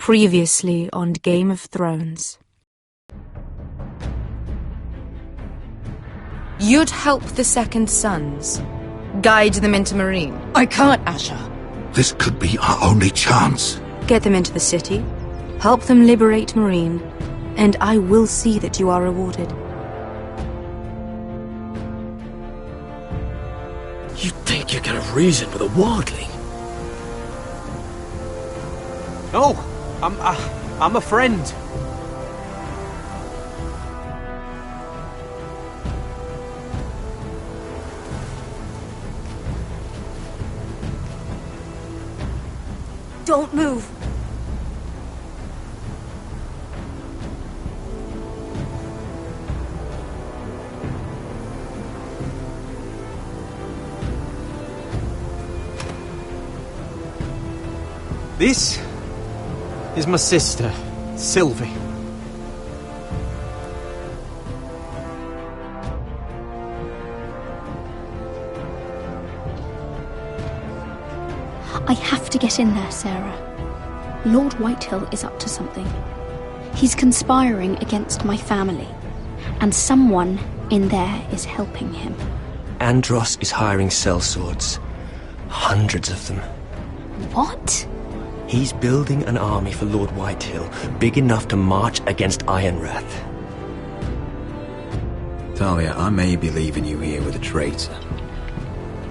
Previously on Game of Thrones. You'd help the Second Sons. Guide them into Meereen. I can't, Asha. This could be our only chance. Get them into the city. Help them liberate Meereen. And I will see that you are rewarded. You think you can reason with a wardling? No, I'm a friend. Don't move. This is my sister, Sylvie. I have to get in there, Sarah. Lord Whitehill is up to something. He's conspiring against my family, and someone in there is helping him. Andros is hiring sellswords. Hundreds of them. What? He's building an army for Lord Whitehill, big enough to march against Ironrath. Talia, I may be leaving you here with a traitor.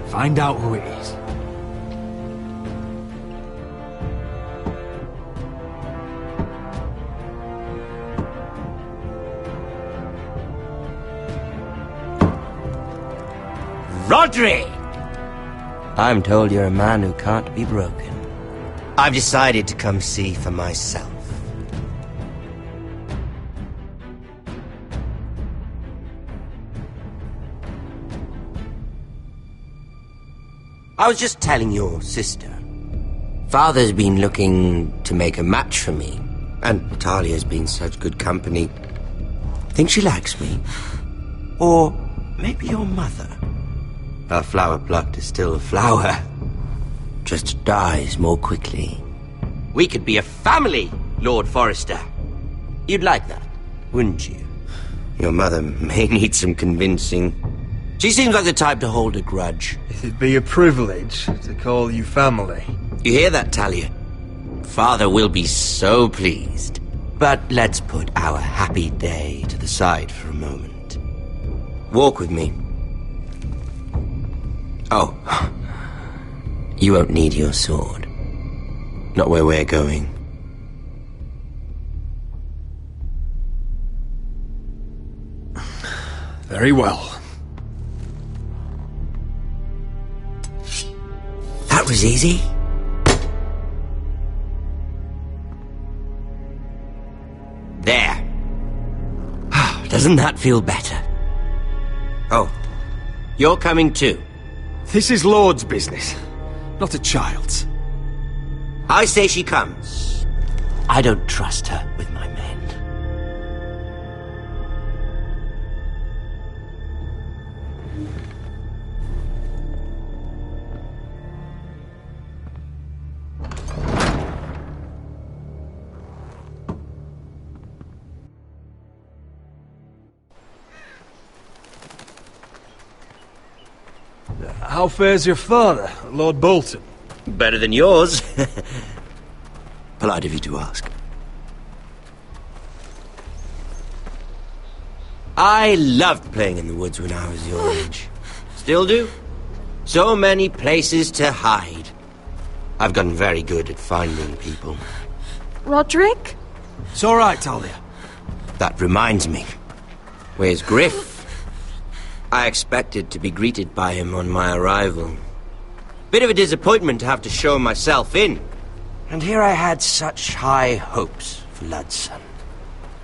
Find out who it is. Rodri! I'm told you're a man who can't be broken. I've decided to come see for myself. I was just telling your sister. Father's been looking to make a match for me, and Natalia's been such good company. Think she likes me? Or maybe your mother? A flower plucked is still a flower. Just dies more quickly. We could be a family, Lord Forrester. You'd like that, wouldn't you? Your mother may need some convincing. She seems like the type to hold a grudge. It'd be a privilege to call you family. You hear that, Talia? Father will be so pleased. But let's put our happy day to the side for a moment. Walk with me. Oh, you won't need your sword. Not where we're going. Very well. That was easy. There. Doesn't that feel better? Oh, you're coming too. This is Lord's business, not a child's. I say she comes. I don't trust her with my men. How fares your father, Lord Bolton? Better than yours. Polite of you to ask. I loved playing in the woods when I was your age. Still do. So many places to hide. I've gotten very good at finding people. Roderick? It's all right, Talia. That reminds me. Where's Griff? I expected to be greeted by him on my arrival. Bit of a disappointment to have to show myself in. And here I had such high hopes for Ludson.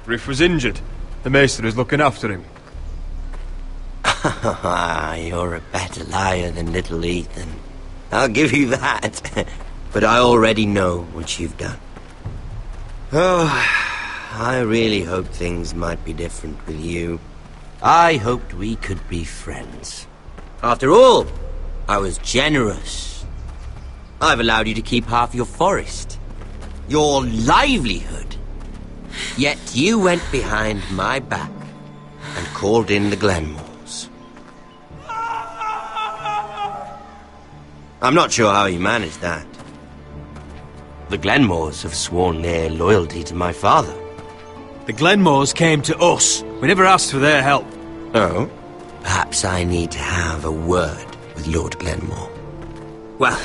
Griff was injured. The maester is looking after him. You're a better liar than little Ethan. I'll give you that. But I already know what you've done. Oh, I really hoped things might be different with you. I hoped we could be friends. After all, I was generous. I've allowed you to keep half your forest. your livelihood. Yet you went behind my back and called in the Glenmores. I'm not sure how you managed that. The Glenmores have sworn their loyalty to my father. The Glenmores came to us. We never asked for their help. Oh? Perhaps I need to have a word with Lord Glenmore. Well,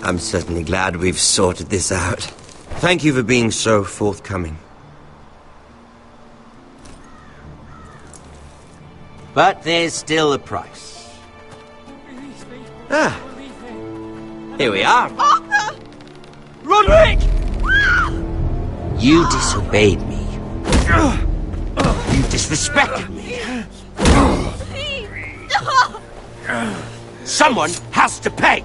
I'm certainly glad we've sorted this out. Thank you for being so forthcoming. But there's still a price. Ah. Here we are. Arthur! Roderick! You disobeyed me. You disrespected me. Someone has to pay!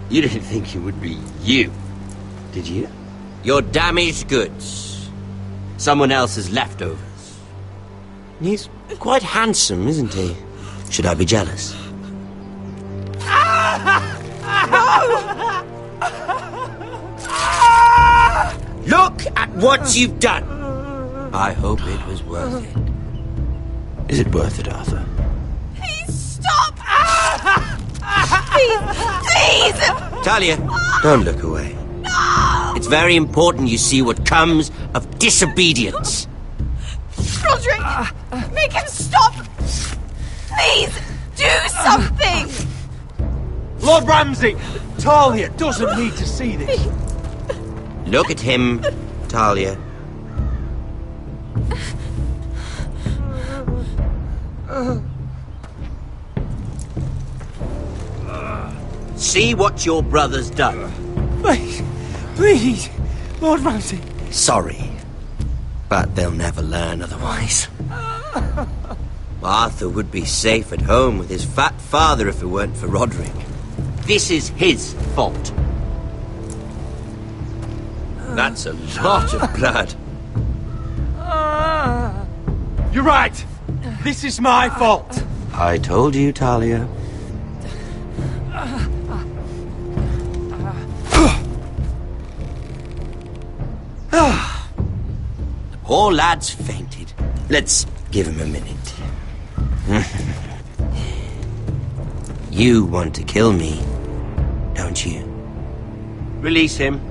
You didn't think it would be you, did you? Your damaged goods. Someone else's leftovers. He's quite handsome, isn't he? Should I be jealous? Look at what you've done! I hope it was worth it. Is it worth it, Arthur? Please stop! Please! Talia, don't look away. No! It's very important you see what comes of disobedience. Roderick! Make him stop! Please! Do something! Lord Ramsay! Talia doesn't need to see this. Look at him, Talia. See what your brother's done. Please, please, Lord Ramsay. Sorry, but they'll never learn otherwise. Arthur would be safe at home with his fat father if it weren't for Roderick. This is his fault. That's a lot of blood. You're right. This is my fault. I told you, Talia. The poor lad's fainted. Let's give him a minute. You want to kill me, don't you? Release him.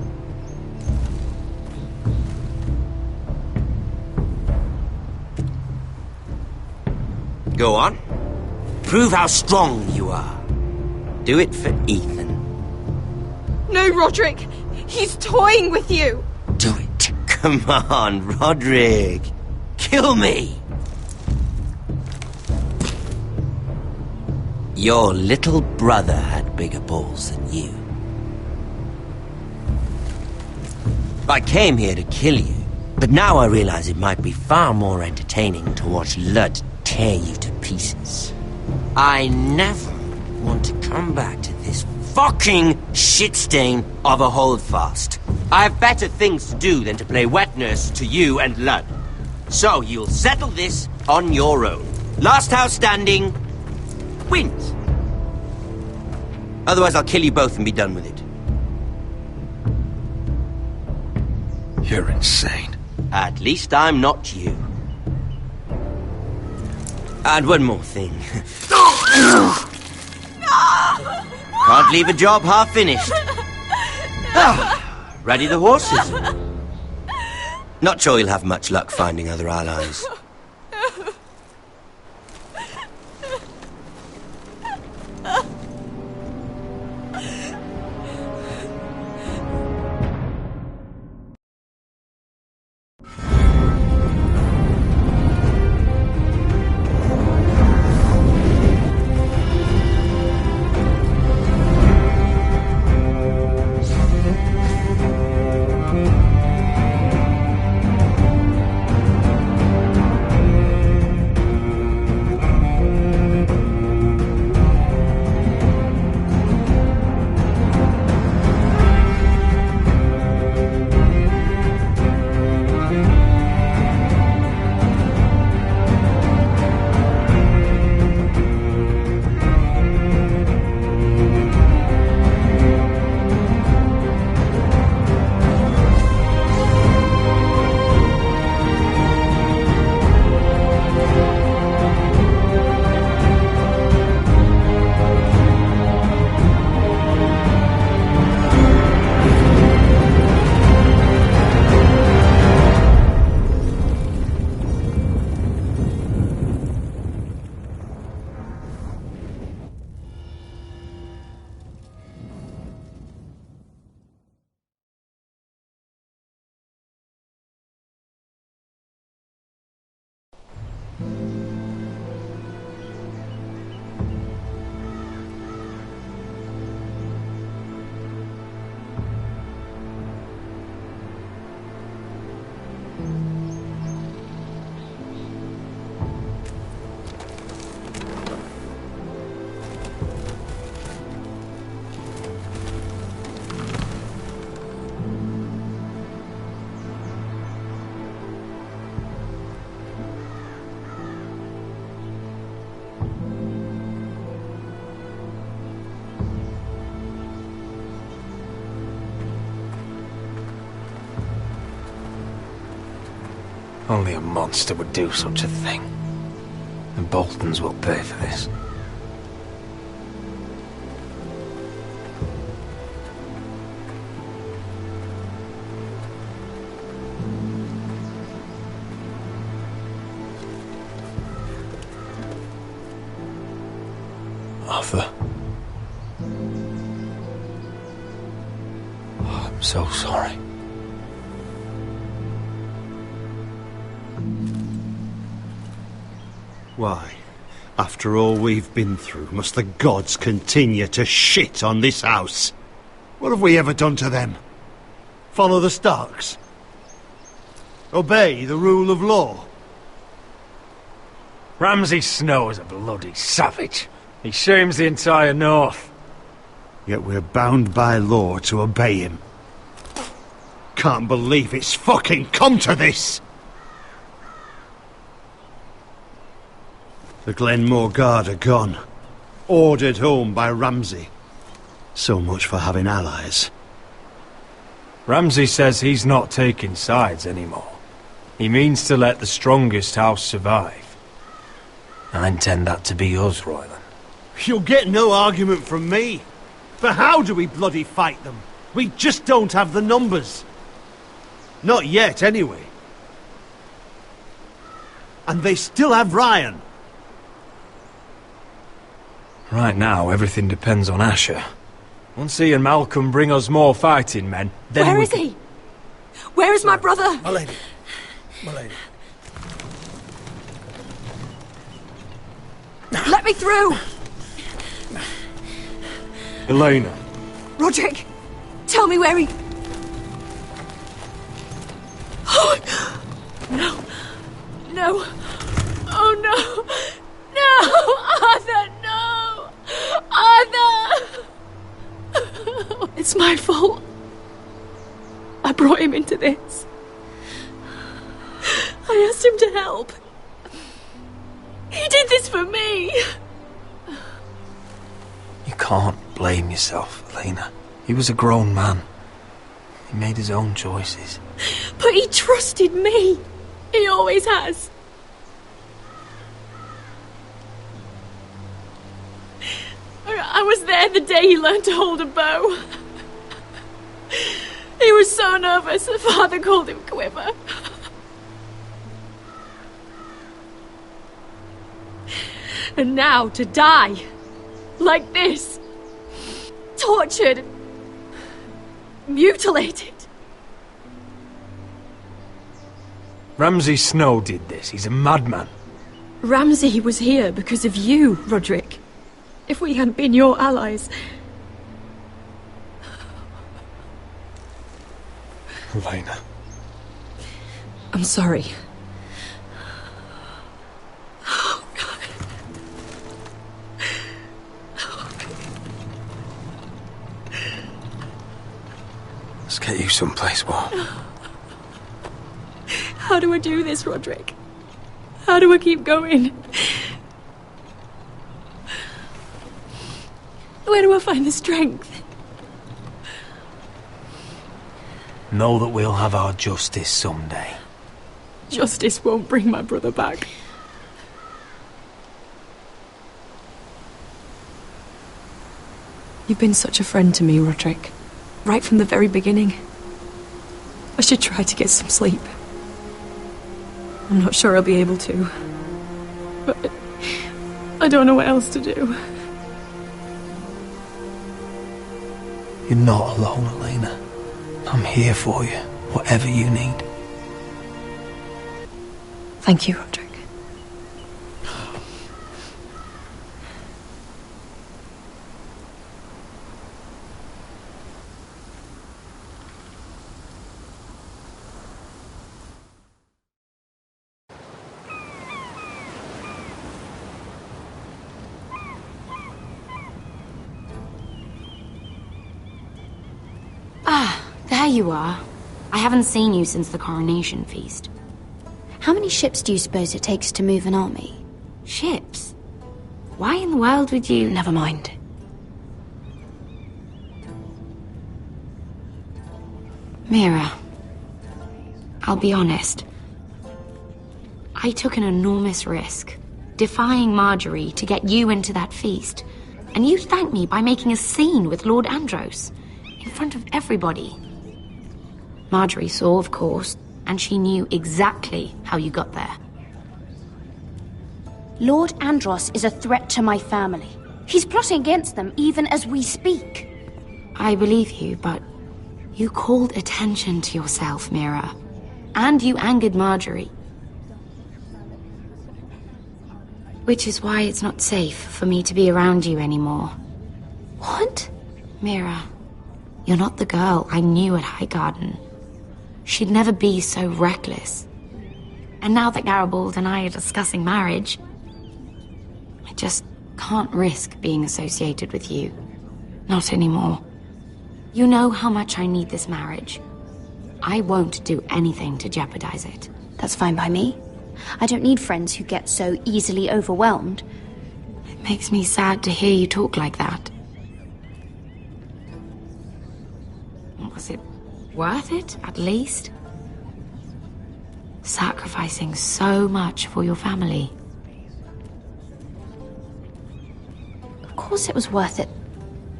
Go on. Prove how strong you are. Do it for Ethan. No, Roderick! He's toying with you! Do it. Come on, Roderick. Kill me. Your little brother had bigger balls than you. I came here to kill you, but now I realize it might be far more entertaining to watch Lud tear you to pieces. I never want to come back to this fucking shit stain of a holdfast. I have better things to do than to play wet nurse to you and Lud. So you'll settle this on your own. Last house standing wins. Otherwise I'll kill you both and be done with it. You're insane. At least I'm not you. And one more thing. Can't leave a job half finished. Ready the horses? Not sure you'll have much luck finding other allies. Only a monster would do such a thing. The Boltons will pay for this. Arthur. Oh, I'm so sorry. Why, after all we've been through, must the gods continue to shit on this house? What have we ever done to them? Follow the Starks? Obey the rule of law? Ramsay Snow is a bloody savage. He shames the entire North. Yet we're bound by law to obey him. Can't believe it's fucking come to this! The Glenmore Guard are gone. Ordered home by Ramsay. So much for having allies. Ramsay says he's not taking sides anymore. He means to let the strongest house survive. I intend that to be us, Royland. You'll get no argument from me. For how do we bloody fight them? We just don't have the numbers. Not yet, anyway. And they still have Ryan. Right now, everything depends on Asher. Once he and Malcolm bring us more fighting men, then Where is he? Where is my brother? My lady. My lady. Let me through! Elena. Roderick, tell me where he... Oh, no. No. Oh, no. No! Arthur, no! Arthur! It's my fault. I brought him into this. I asked him to help. He did this for me. You can't blame yourself, Elena. He was a grown man. He made his own choices. But he trusted me. He always has. I was there the day he learned to hold a bow. He was so nervous, the father called him Quiver. And now to die, like this, tortured, mutilated. Ramsay Snow did this. He's a madman. Ramsay was here because of you, Roderick. If we hadn't been your allies... Elena. I'm sorry. Let's get you someplace warm. How do I do this, Roderick? How do I keep going? Where do I find the strength? Know that we'll have our justice someday. Justice won't bring my brother back. You've been such a friend to me, Roderick. Right from the very beginning. I should try to get some sleep. I'm not sure I'll be able to. But I don't know what else to do. You're not alone, Elena. I'm here for you, whatever you need. Thank you, Roderick. There you are. I haven't seen you since the coronation feast. How many ships do you suppose it takes to move an army? Ships? Why in the world would you... Never mind. Mira, I'll be honest. I took an enormous risk, defying Marjorie to get you into that feast. And you thanked me by making a scene with Lord Andros, in front of everybody. Marjorie saw, of course, and she knew exactly how you got there. Lord Andros is a threat to my family. He's plotting against them even as we speak. I believe you, but you called attention to yourself, Mira. And you angered Marjorie. Which is why it's not safe for me to be around you anymore. What? Mira, you're not the girl I knew at Highgarden. She'd never be so reckless. And now that Garibald and I are discussing marriage, I just can't risk being associated with you. Not anymore. You know how much I need this marriage. I won't do anything to jeopardize it. That's fine by me. I don't need friends who get so easily overwhelmed. It makes me sad to hear you talk like that. Was it worth it, at least? Sacrificing so much for your family. Of course it was worth it.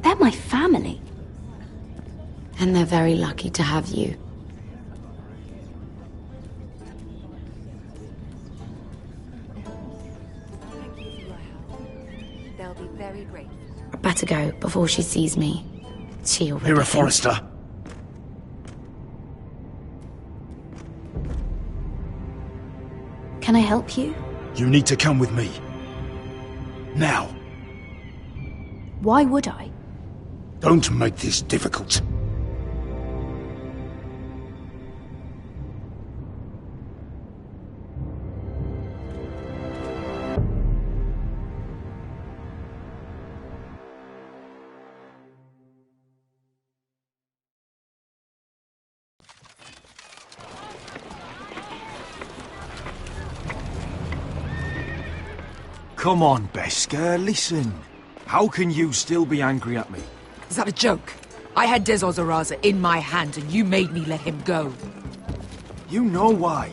They're my family. And they're very lucky to have you. They'll be very grateful. I better go before she sees me. She already Mira thinks- Forrester. Can I help you? You need to come with me. Now. Why would I? Don't make this difficult. Come on, Beskar, listen. How can you still be angry at me? Is that a joke? I had Des Ozaraza in my hand and you made me let him go. You know why.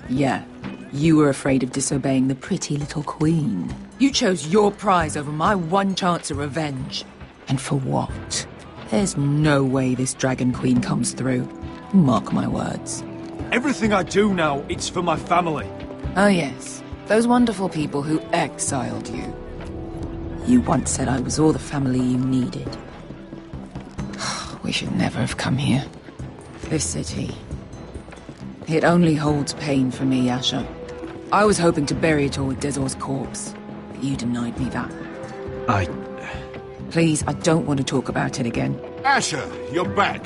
Yeah, you were afraid of disobeying the pretty little queen. You chose your prize over my one chance of revenge. And for what? There's no way this Dragon Queen comes through. Mark my words. Everything I do now, it's for my family. Oh yes, those wonderful people who exiled you. You once said I was all the family you needed. We should never have come here. This city. It only holds pain for me, Asher. I was hoping to bury it all with Dezor's corpse, but you denied me that. Please, I don't want to talk about it again. Asher, you're back.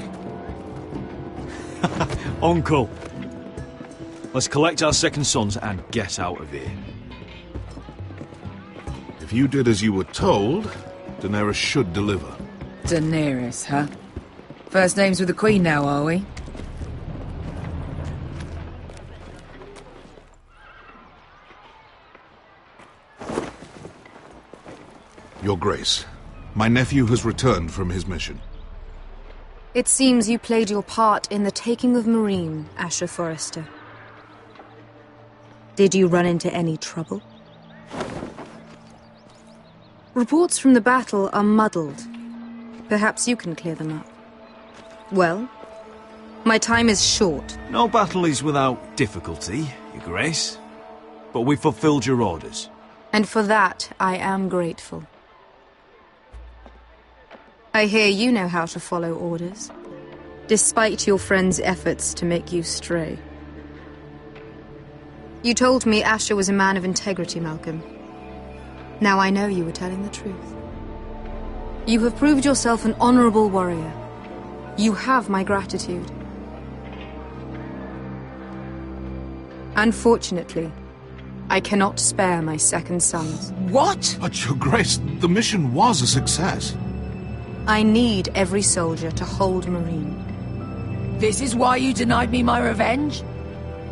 Uncle. Let's collect our second sons and get out of here. If you did as you were told, Daenerys should deliver. Daenerys, huh? First names with the Queen now, are we? Your Grace, my nephew has returned from his mission. It seems you played your part in the taking of Meereen, Asher Forrester. Did you run into any trouble? Reports from the battle are muddled. Perhaps you can clear them up. Well, my time is short. No battle is without difficulty, Your Grace. But we fulfilled your orders. And for that, I am grateful. I hear you know how to follow orders, despite your friend's efforts to make you stray. You told me Asher was a man of integrity, Malcolm. Now I know you were telling the truth. You have proved yourself an honorable warrior. You have my gratitude. Unfortunately, I cannot spare my second sons. What? But, Your Grace, the mission was a success. I need every soldier to hold Meereen. This is why you denied me my revenge?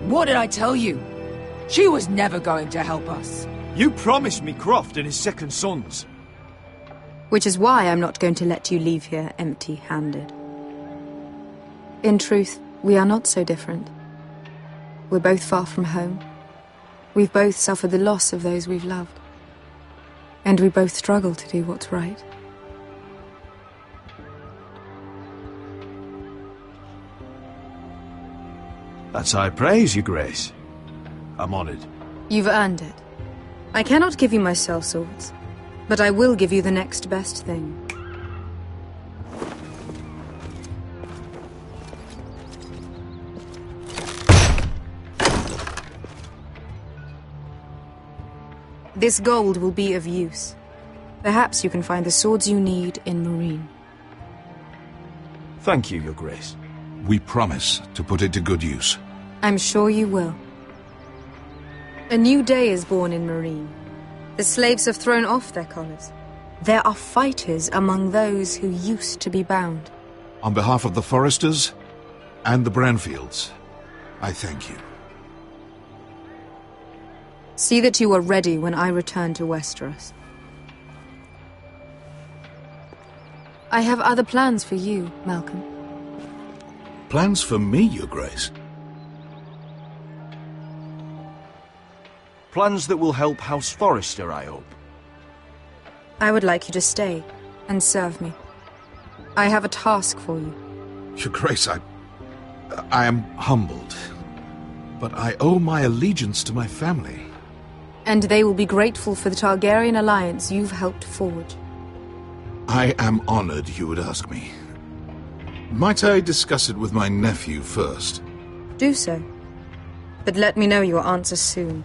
What did I tell you? She was never going to help us. You promised me Croft and his second sons. Which is why I'm not going to let you leave here empty-handed. In truth, we are not so different. We're both far from home, We've both suffered the loss of those we've loved. And we both struggle to do what's right. That's high praise, Your Grace. I'm honored. You've earned it. I cannot give you my sellswords, but I will give you the next best thing. This gold will be of use. Perhaps you can find the swords you need in Marine. Thank you, Your Grace. We promise to put it to good use. I'm sure you will. A new day is born in Marine. The slaves have thrown off their collars. There are fighters among those who used to be bound. On behalf of the Foresters and the Branfields, I thank you. See that you are ready when I return to Westeros. I have other plans for you, Malcolm. Plans for me, Your Grace? Plans that will help House Forrester, I hope. I would like you to stay and serve me. I have a task for you. Your Grace, I am humbled, but I owe my allegiance to my family. And they will be grateful for the Targaryen alliance you've helped forge. I am honored you would ask me. Might I discuss it with my nephew first? Do so. But let me know your answer soon.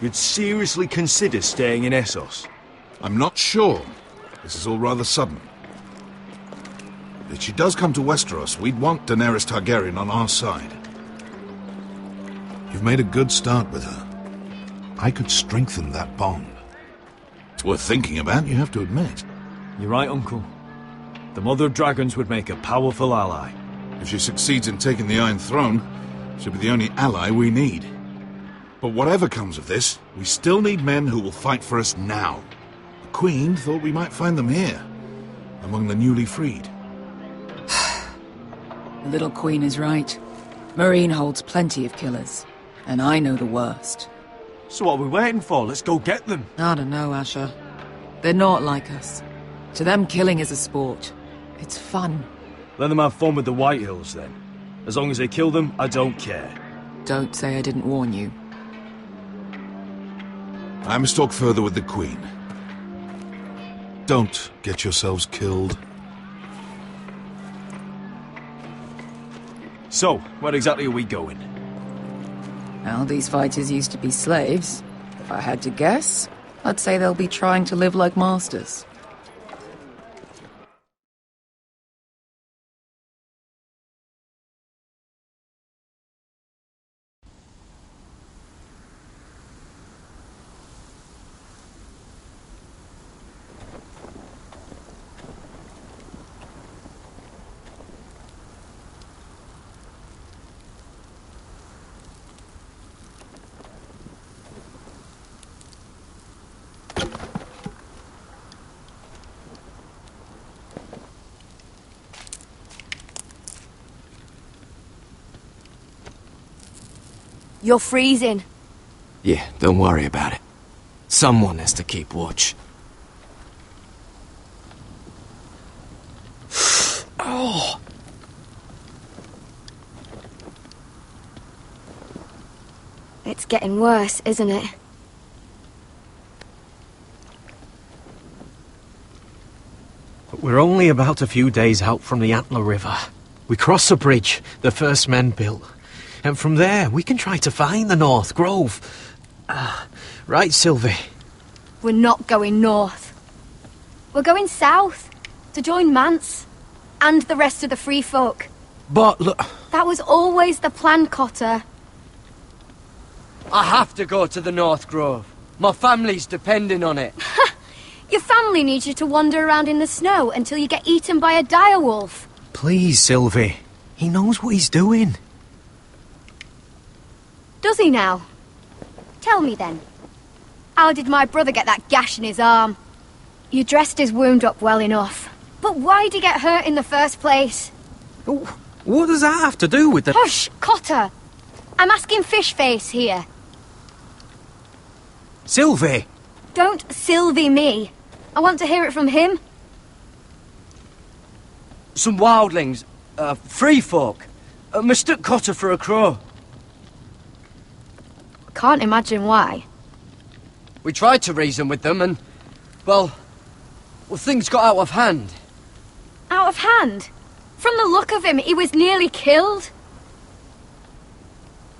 You'd seriously consider staying in Essos? I'm not sure. This is all rather sudden. If she does come to Westeros, we'd want Daenerys Targaryen on our side. You've made a good start with her. I could strengthen that bond. It's worth thinking about, you have to admit. You're right, Uncle. The Mother of Dragons would make a powerful ally. If she succeeds in taking the Iron Throne, she'll be the only ally we need. But whatever comes of this, we still need men who will fight for us now. The Queen thought we might find them here, among the newly freed. The little Queen is right. Marine holds plenty of killers, and I know the worst. So what are we waiting for? Let's go get them. I don't know, Asher. They're not like us. To them, killing is a sport. It's fun. Let them have fun with the White Hills, then. As long as they kill them, I don't care. Don't say I didn't warn you. I must talk further with the Queen. Don't get yourselves killed. So, where exactly are we going? Well, these fighters used to be slaves. If I had to guess, I'd say they'll be trying to live like masters. You're freezing. Yeah, don't worry about it. Someone has to keep watch. Oh! It's getting worse, isn't it? But we're only about a few days out from the Antler River. We cross the bridge the first men built. And from there, we can try to find the North Grove. Right, Sylvie? We're not going north. We're going south, to join Mance, and the rest of the Free Folk. But look... That was always the plan, Cotter. I have to go to the North Grove. My family's depending on it. Your family needs you to wander around in the snow until you get eaten by a direwolf. Please, Sylvie. He knows what he's doing. Does he now? Tell me then. How did my brother get that gash in his arm? You dressed his wound up well enough. But why'd he get hurt in the first place? Oh, What does that have to do with the... Hush, Cotter! I'm asking Fishface here. Sylvie! Don't Sylvie me. I want to hear it from him. Some wildlings, free folk, mistook Cotter for a crow. Can't imagine why. We tried to reason with them and, well, things got out of hand. Out of hand? From the look of him, he was nearly killed.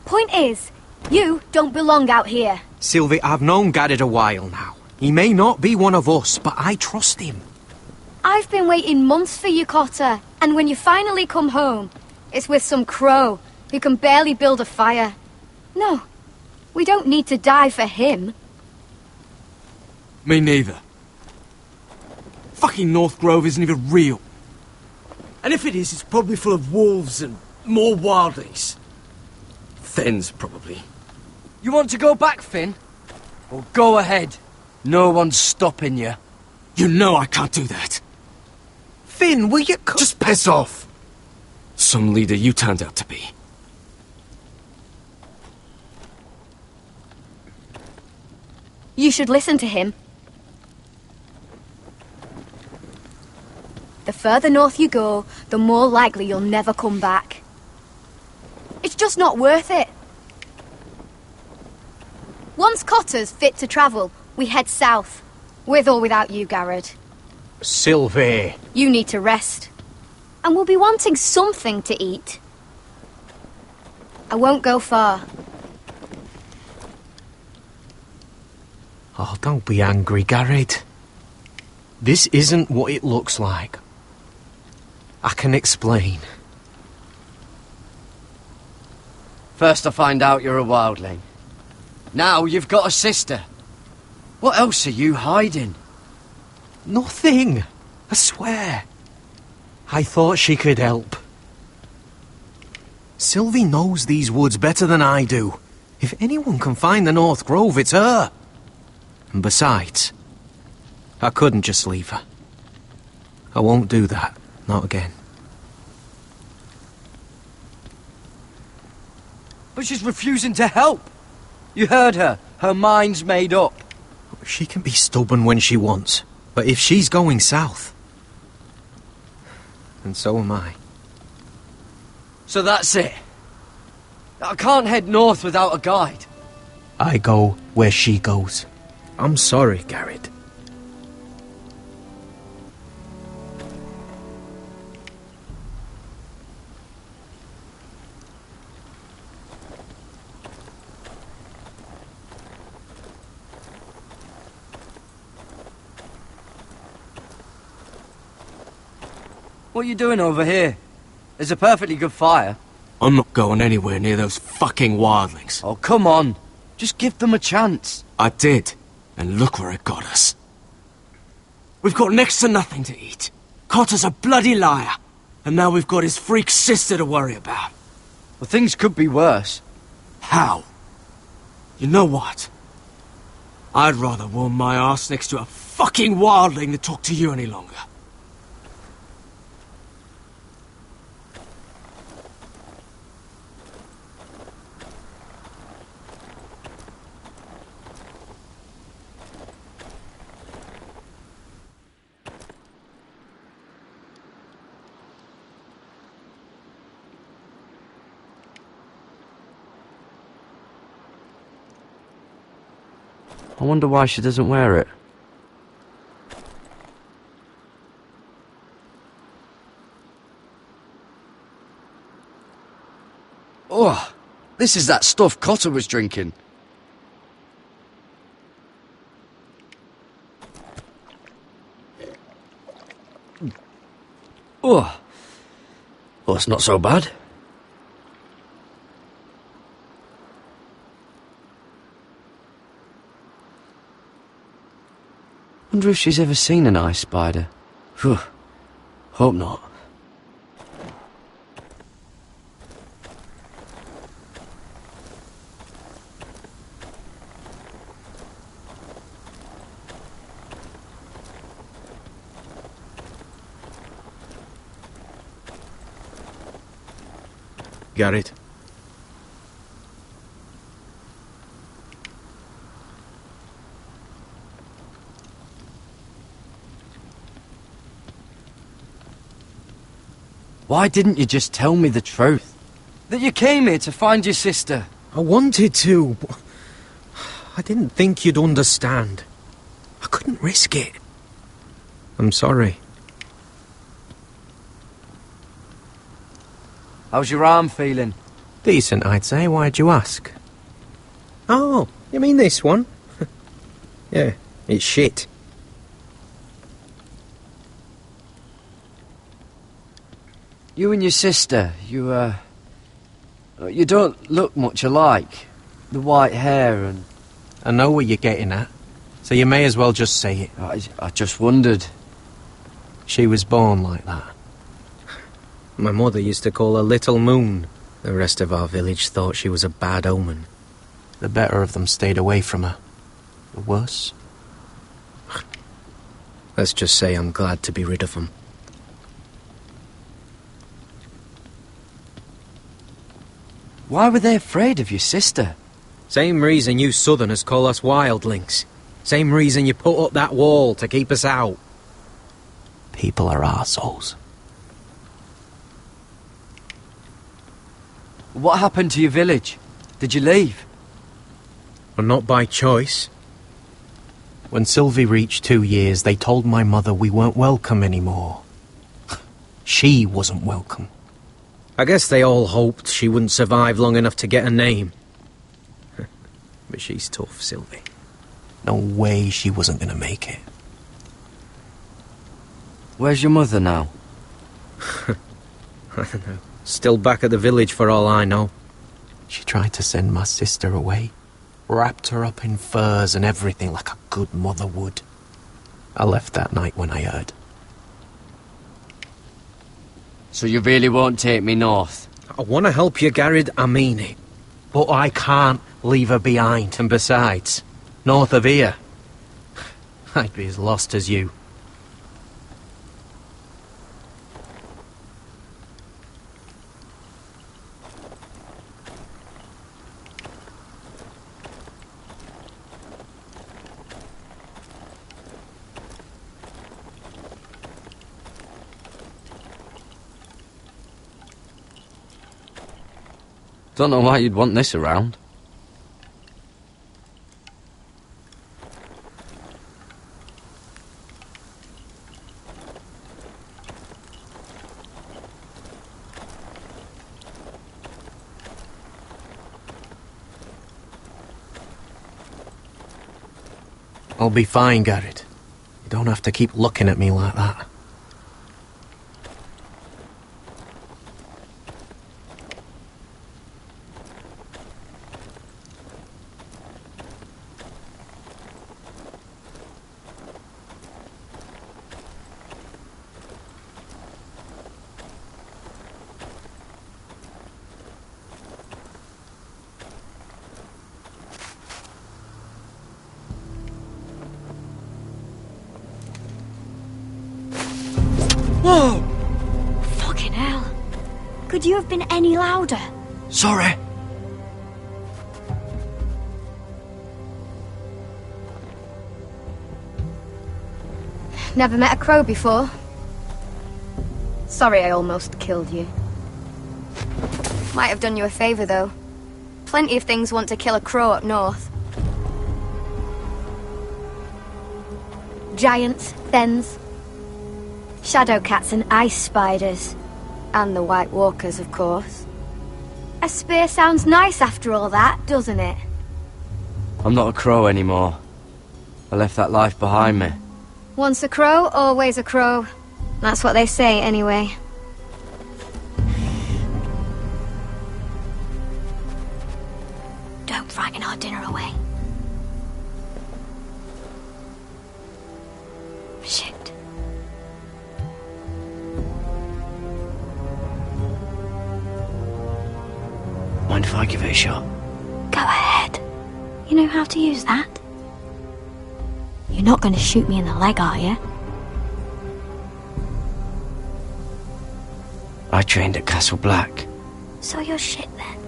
Point is, you don't belong out here. Sylvie, I've known Garrett a while now. He may not be one of us, but I trust him. I've been waiting months for you, Cotter, and when you finally come home, it's with some crow who can barely build a fire. No, we don't need to die for him. Me neither. Fucking North Grove isn't even real. And if it is, it's probably full of wolves and more wildlings. Thens, probably. You want to go back, Finn? Well, go ahead. No one's stopping you. You know I can't do that. Finn, will you... Just piss off. Some leader you turned out to be. You should listen to him. The further north you go, the more likely you'll never come back. It's just not worth it. Once Cotter's fit to travel, we head south. With or without you, Garrett. Sylvie. You need to rest. And we'll be wanting something to eat. I won't go far. Oh, don't be angry, Garrett. This isn't what it looks like. I can explain. First I find out you're a wildling. Now you've got a sister. What else are you hiding? Nothing. I swear. I thought she could help. Sylvie knows these woods better than I do. If anyone can find the North Grove, it's her. And besides, I couldn't just leave her. I won't do that. Not again. But she's refusing to help. You heard her. Her mind's made up. She can be stubborn when she wants. But if she's going south, then so am I. So that's it. I can't head north without a guide. I go where she goes. I'm sorry, Garrett. What are you doing over here? There's a perfectly good fire. I'm not going anywhere near those fucking wildlings. Oh, come on. Just give them a chance. I did, and look where it got us. We've got next to nothing to eat. Cotter's a bloody liar, and now we've got his freak sister to worry about. Well, things could be worse. How? You know what? I'd rather warm my ass next to a fucking wildling than talk to you any longer. I wonder why she doesn't wear it. Oh, this is that stuff Cotter was drinking. Oh, well, it's not so bad. Wonder if she's ever seen an ice spider. Phew. Hope not. Garrett. Why didn't you just tell me the truth? That you came here to find your sister? I wanted to, but I didn't think you'd understand. I couldn't risk it. I'm sorry. How's your arm feeling? Decent, I'd say. Why'd you ask? Oh, you mean this one? Yeah, it's shit. You and your sister, you don't look much alike. The white hair and... I know what you're getting at, so you may as well just say it. I just wondered. She was born like that. My mother used to call her Little Moon. The rest of our village thought she was a bad omen. The better of them stayed away from her. The worse? Let's just say I'm glad to be rid of them. Why were they afraid of your sister? Same reason you Southerners call us wildlings. Same reason you put up that wall to keep us out. People are arseholes. What happened to your village? Did you leave? Well, not by choice. When Sylvie reached 2 years, they told my mother we weren't welcome anymore. She wasn't welcome. I guess they all hoped she wouldn't survive long enough to get a name. But she's tough, Sylvie. No way she wasn't gonna make it. Where's your mother now? I don't know. Still back at the village for all I know. She tried to send my sister away. Wrapped her up in furs and everything like a good mother would. I left that night when I heard. So you really won't take me north? I want to help you, Garrett, I mean it. But I can't leave her behind. And besides, north of here, I'd be as lost as you. Don't know why you'd want this around. I'll be fine, Garrett. You don't have to keep looking at me like that. Whoa! Fucking hell. Could you have been any louder? Sorry. Never met a crow before. Sorry I almost killed you. Might have done you a favour, though. Plenty of things want to kill a crow up north. Giants, thens, shadow cats and ice spiders. And the White Walkers, of course. A spear sounds nice after all that, doesn't it? I'm not a crow anymore. I left that life behind me. Once a crow, always a crow. That's what they say, anyway. Don't frighten our dinner away. Shit. Mind if I give it a shot? Go ahead. You know how to use that? You're not going to shoot me in the leg, are you? I trained at Castle Black. So you're shit then?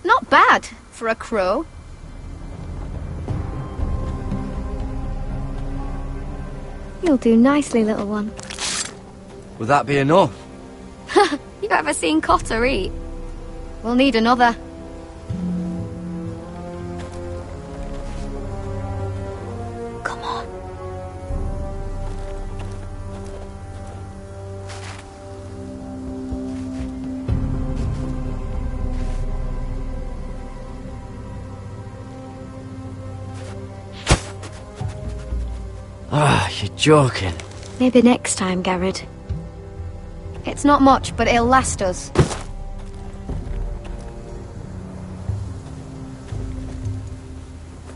Not bad for a crow. You'll do nicely, little one. Would that be enough? You ever seen Cotter eat? We'll need another. Come on. Ah, you're joking. Maybe next time, Garrett. It's not much, but it'll last us.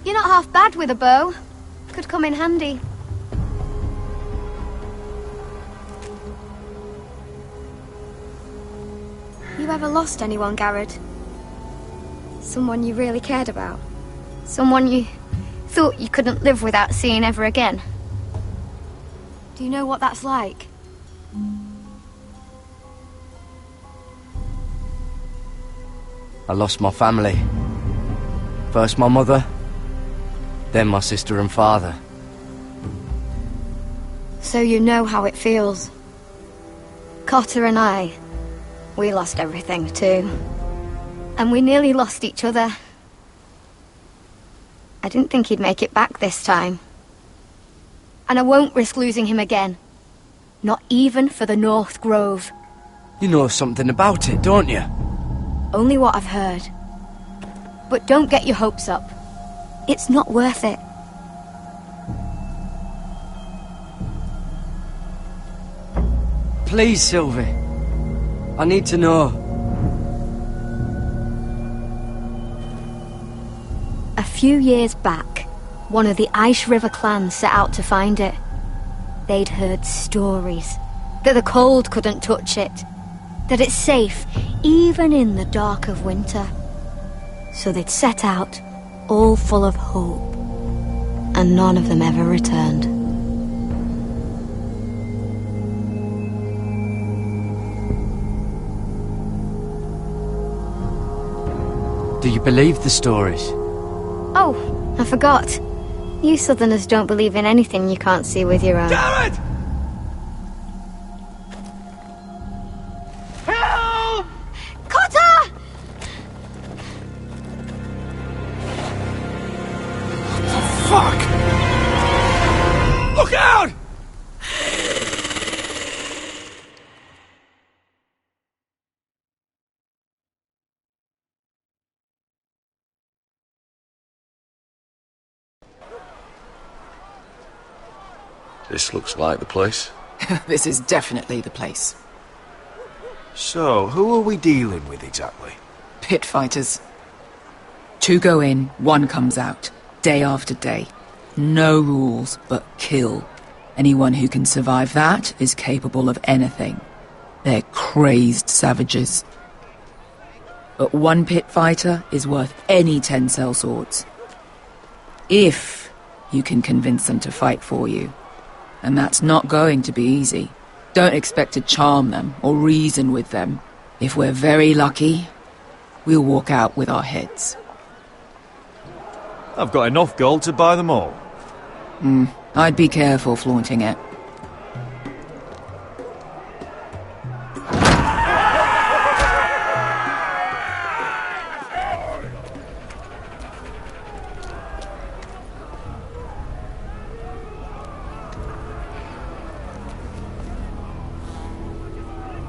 You're not half bad with a bow. Could come in handy. You ever lost anyone, Garrett? Someone you really cared about? Someone you thought you couldn't live without seeing ever again? Do you know what that's like? I lost my family. First my mother, then my sister and father. So you know how it feels. Cotter and I, we lost everything too. And we nearly lost each other. I didn't think he'd make it back this time. And I won't risk losing him again. Not even for the North Grove. You know something about it, don't you? Only what I've heard. But don't get your hopes up. It's not worth it. Please, Sylvie. I need to know. A few years back, one of the Ice River clans set out to find it. They'd heard stories that the cold couldn't touch it, that it's safe even in the dark of winter. So they'd set out, all full of hope, and none of them ever returned. Do you believe the stories? Oh, I forgot. You Southerners don't believe in anything you can't see with your eyes. Garrett! Help! Cotter! Fuck! Look out! This looks like the place. This is definitely the place. So, who are we dealing with exactly? Pit fighters. 2 go in, 1 comes out. Day after day. No rules, but kill. Anyone who can survive that is capable of anything. They're crazed savages. But 1 pit fighter is worth any 10 sellswords. If you can convince them to fight for you. And that's not going to be easy. Don't expect to charm them or reason with them. If we're very lucky, we'll walk out with our heads. I've got enough gold to buy them all. I'd be careful flaunting it.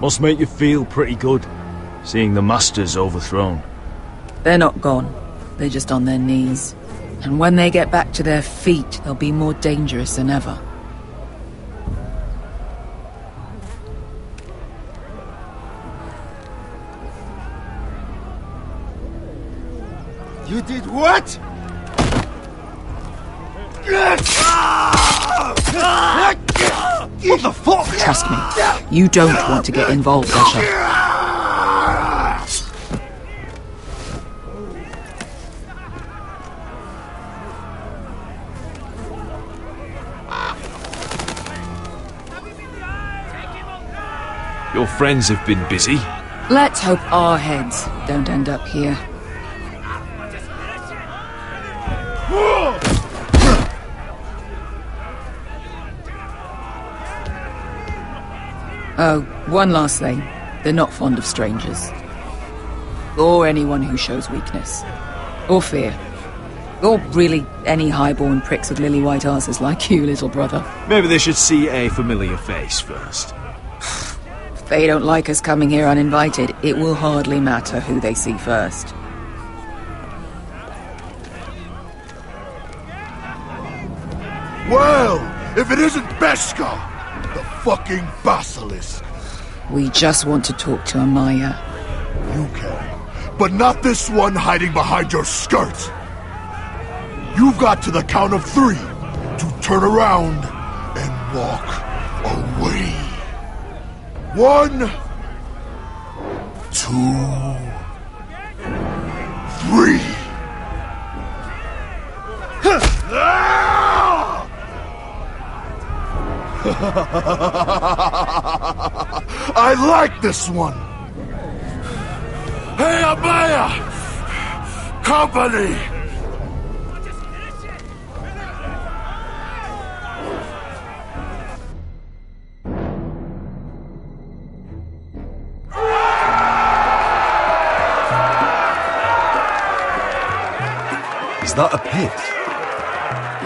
Must make you feel pretty good, seeing the Masters overthrown. They're not gone. They're just on their knees. And when they get back to their feet, they'll be more dangerous than ever. You did what? What the fuck? Trust me, you don't want to get involved, Escher. Your friends have been busy. Let's hope our heads don't end up here. Oh, one last thing. They're not fond of strangers. Or anyone who shows weakness. Or fear. Or really any highborn pricks with lily white asses like you, little brother. Maybe they should see a familiar face first. If they don't like us coming here uninvited, it will hardly matter who they see first. Well, if it isn't Beskha, the fucking basilisk. We just want to talk to Amaya. You can, but not this one hiding behind your skirt. You've got to the count of 3 to turn around and walk away. 1, 2, 3. I like this one. Hey, Amaya! Company! Is that a pit?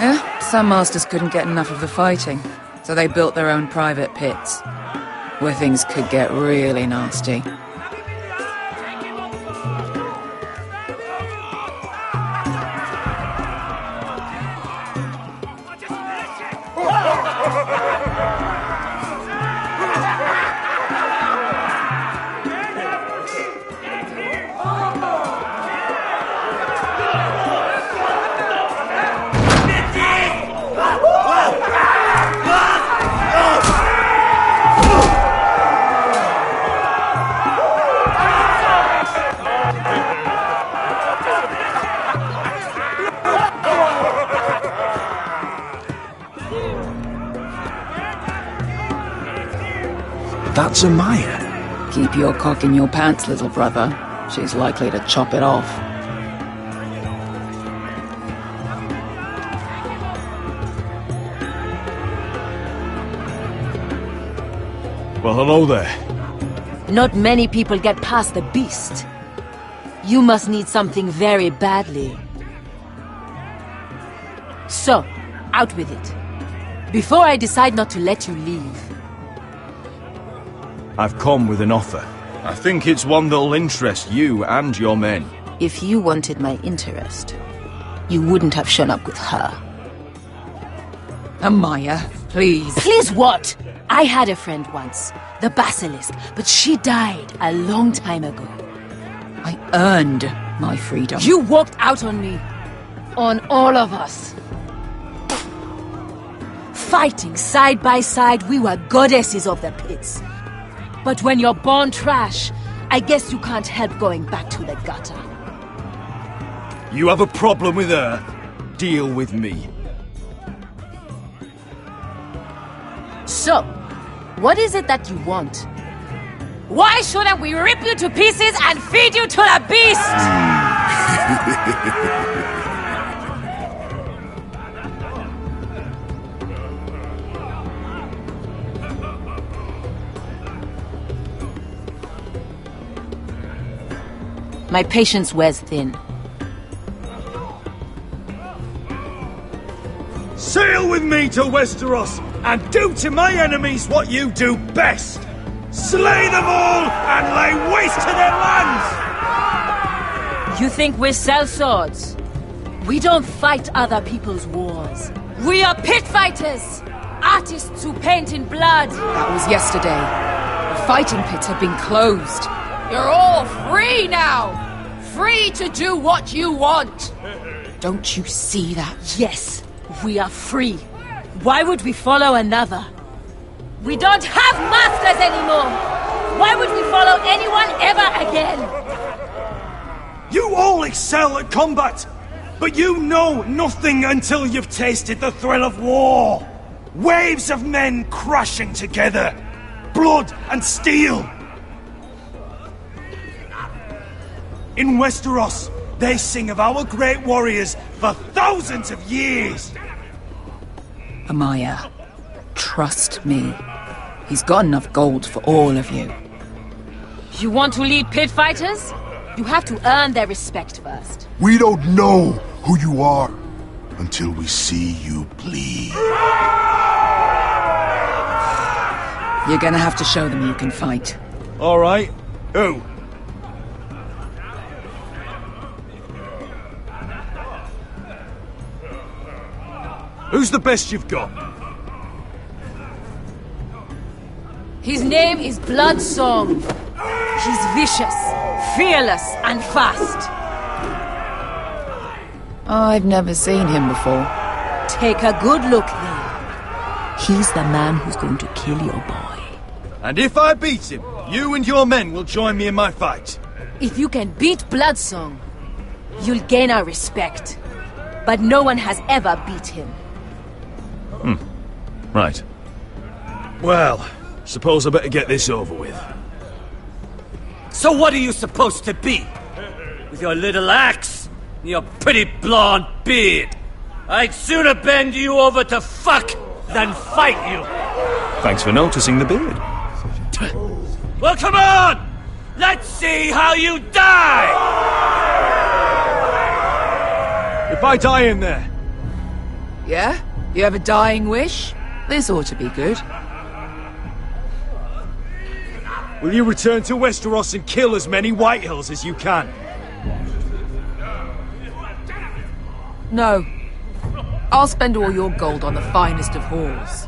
Yeah, some masters couldn't get enough of the fighting, so they built their own private pits, where things could get really nasty. That's Amaya. Keep your cock in your pants, little brother. She's likely to chop it off. Well, hello there. Not many people get past the beast. You must need something very badly. So, out with it. Before I decide not to let you leave. I've come with an offer. I think it's one that'll interest you and your men. If you wanted my interest, you wouldn't have shown up with her. Amaya, please. Please what? I had a friend once, the Basilisk, but she died a long time ago. I earned my freedom. You walked out on me. On all of us. Fighting side by side, we were goddesses of the pits. But when you're born trash, I guess you can't help going back to the gutter. You have a problem with her? Deal with me. So, what is it that you want? Why shouldn't we rip you to pieces and feed you to the beast? My patience wears thin. Sail with me to Westeros and do to my enemies what you do best. Slay them all and lay waste to their lands! You think we sell swords? We don't fight other people's wars. We are pit fighters! Artists who paint in blood! That was yesterday. The fighting pits have been closed. You're all free now! Free to do what you want! Don't you see that? Yes, we are free. Why would we follow another? We don't have masters anymore! Why would we follow anyone ever again? You all excel at combat, but you know nothing until you've tasted the thrill of war. Waves of men crashing together, blood and steel! In Westeros, they sing of our great warriors for thousands of years! Amaya, trust me. He's got enough gold for all of you. You want to lead pit fighters? You have to earn their respect first. We don't know who you are until we see you bleed. You're gonna have to show them you can fight. All right. Who? Who's the best you've got? His name is Bloodsong. He's vicious, fearless, and fast. I've never seen him before. Take a good look there. He's the man who's going to kill your boy. And if I beat him, you and your men will join me in my fight. If you can beat Bloodsong, you'll gain our respect. But no one has ever beat him. Right. Well, suppose I better get this over with. So what are you supposed to be? With your little axe and your pretty blonde beard? I'd sooner bend you over to fuck than fight you. Thanks for noticing the beard. Well, come on! Let's see how you die! If I die in there... Yeah? You have a dying wish? This ought to be good. Will you return to Westeros and kill as many Whitehills as you can? No. I'll spend all your gold on the finest of halls.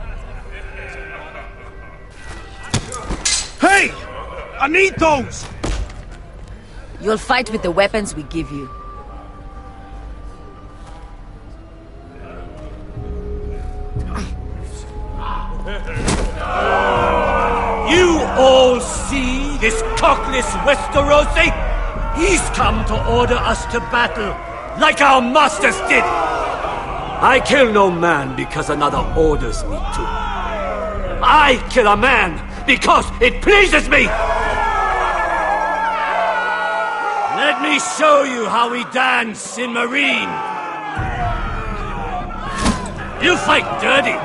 Hey! I need those! You'll fight with the weapons we give you. You all see this cockless Westerosi? He's come to order us to battle, like our masters did. I kill no man because another orders me to. I kill a man because it pleases me! Let me show you how we dance in Marine. You fight dirty.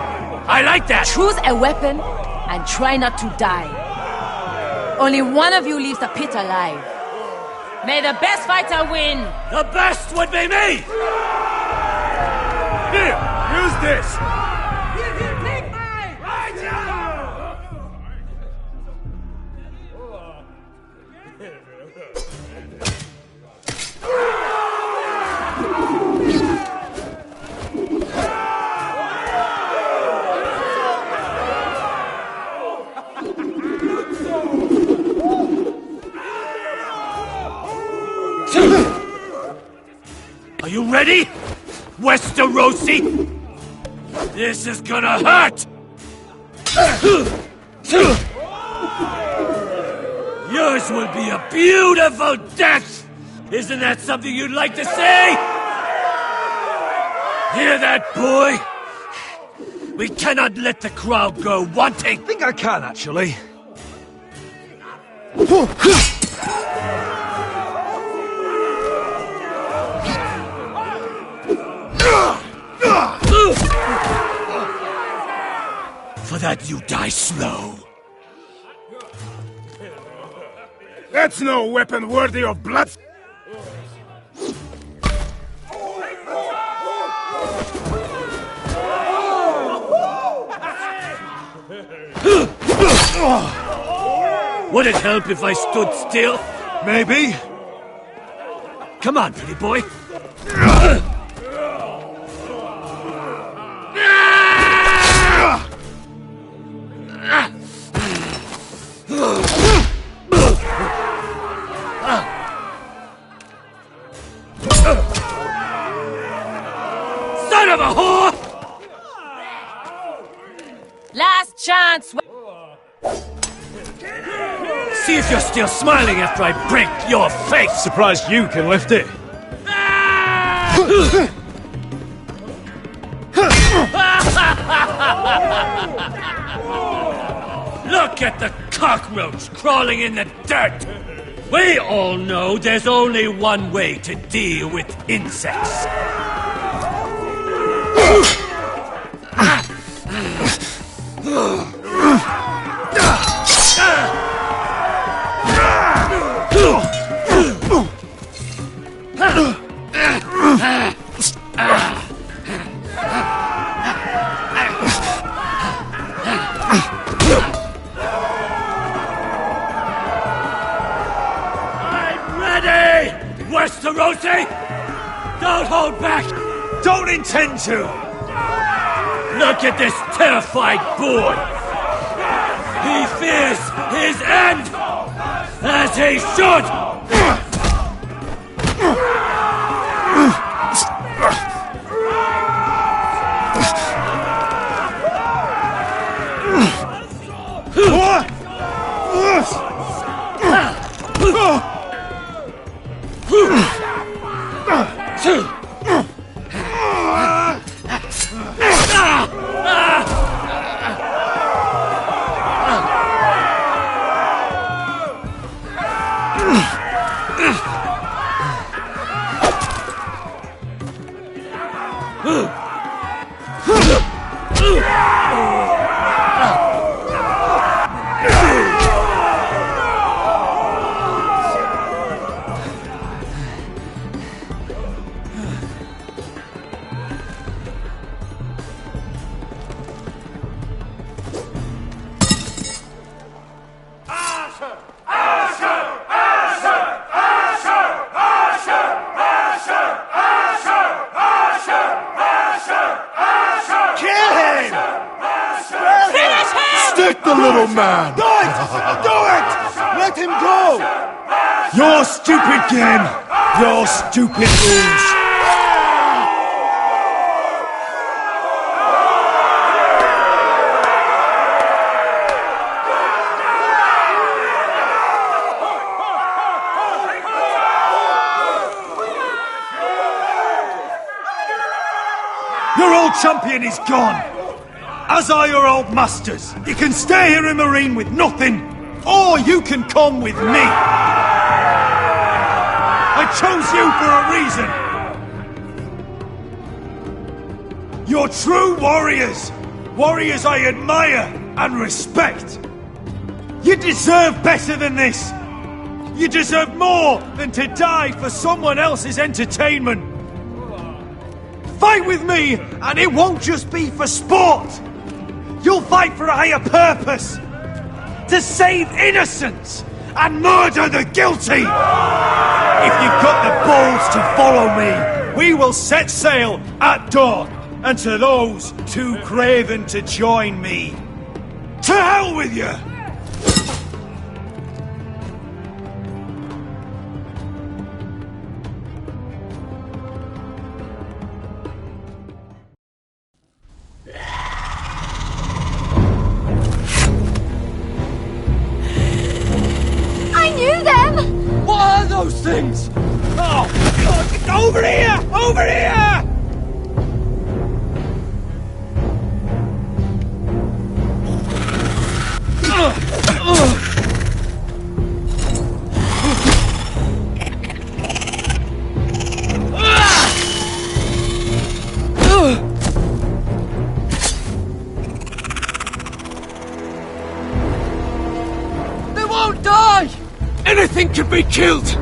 I like that. Choose a weapon and try not to die. Only one of you leaves the pit alive. May the best fighter win! The best would be me! Here, use this! Are you ready, Westerosi? This is gonna hurt! Yours will be a beautiful death! Isn't that something you'd like to say? Hear that, boy? We cannot let the crowd go wanting! I think I can, actually. For that you die slow. That's no weapon worthy of blood! Would it help if I stood still? Maybe. Come on, pretty boy. Son of a whore! Last chance! See if you're still smiling after I break your face! Surprised you can lift it. Look! Look at the cockroach crawling in the dirt! We all know there's only one way to deal with insects. Westerosi! Don't hold back! Don't intend to! Look at this terrified boy! He fears his end! As he should! Stick the little man! Do it! Do it! Let him go! Your stupid game! Your stupid rules! Your old champion is gone! As are your old masters. You can stay here in Marine with nothing, or you can come with me. I chose you for a reason. You're true warriors. Warriors I admire and respect. You deserve better than this. You deserve more than to die for someone else's entertainment. Fight with me, and it won't just be for sport. You'll fight for a higher purpose. To save innocents and murder the guilty. If you've got the balls to follow me, we will set sail at dawn. And to those too craven to join me, to hell with you! What are those things? Oh, God! Over here! Over here! They won't die! Anything can be killed!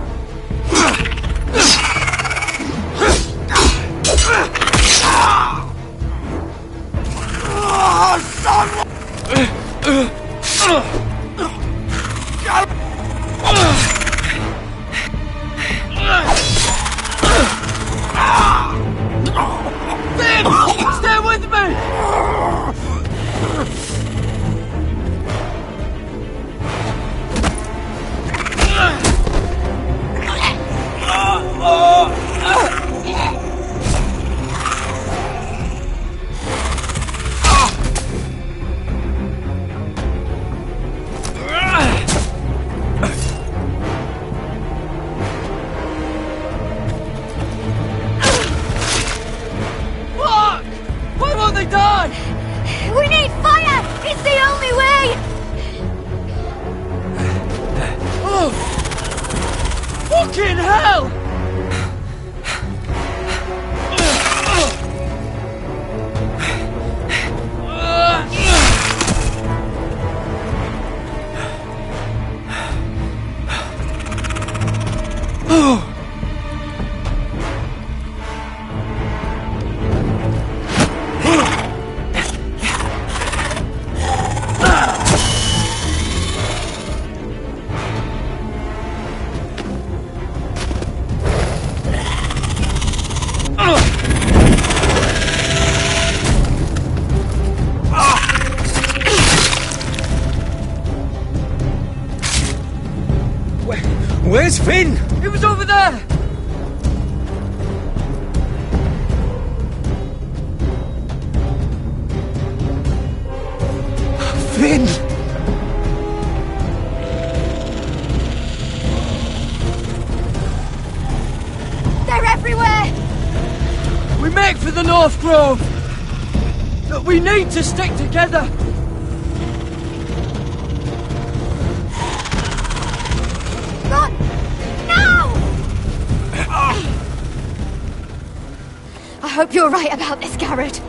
Finn! Stay with me! Where's Finn? He was over there! Finn! They're everywhere! We make for the North Grove! But we need to stick together! Run! Now! I hope you're right about this, Garrett.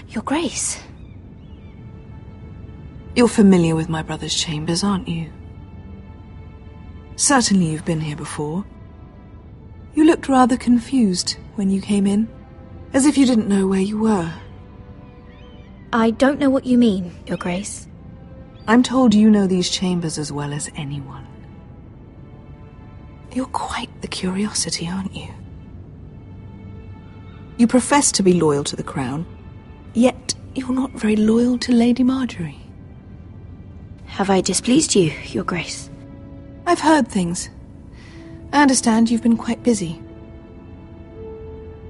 Your Grace. You're familiar with my brother's chambers, aren't you? Certainly you've been here before. You looked rather confused when you came in, as if you didn't know where you were. I don't know what you mean, Your Grace. I'm told you know these chambers as well as anyone. You're quite the curiosity, aren't you? You profess to be loyal to the crown, yet you're not very loyal to Lady Marjorie. Have I displeased you, Your Grace? I've heard things. I understand you've been quite busy.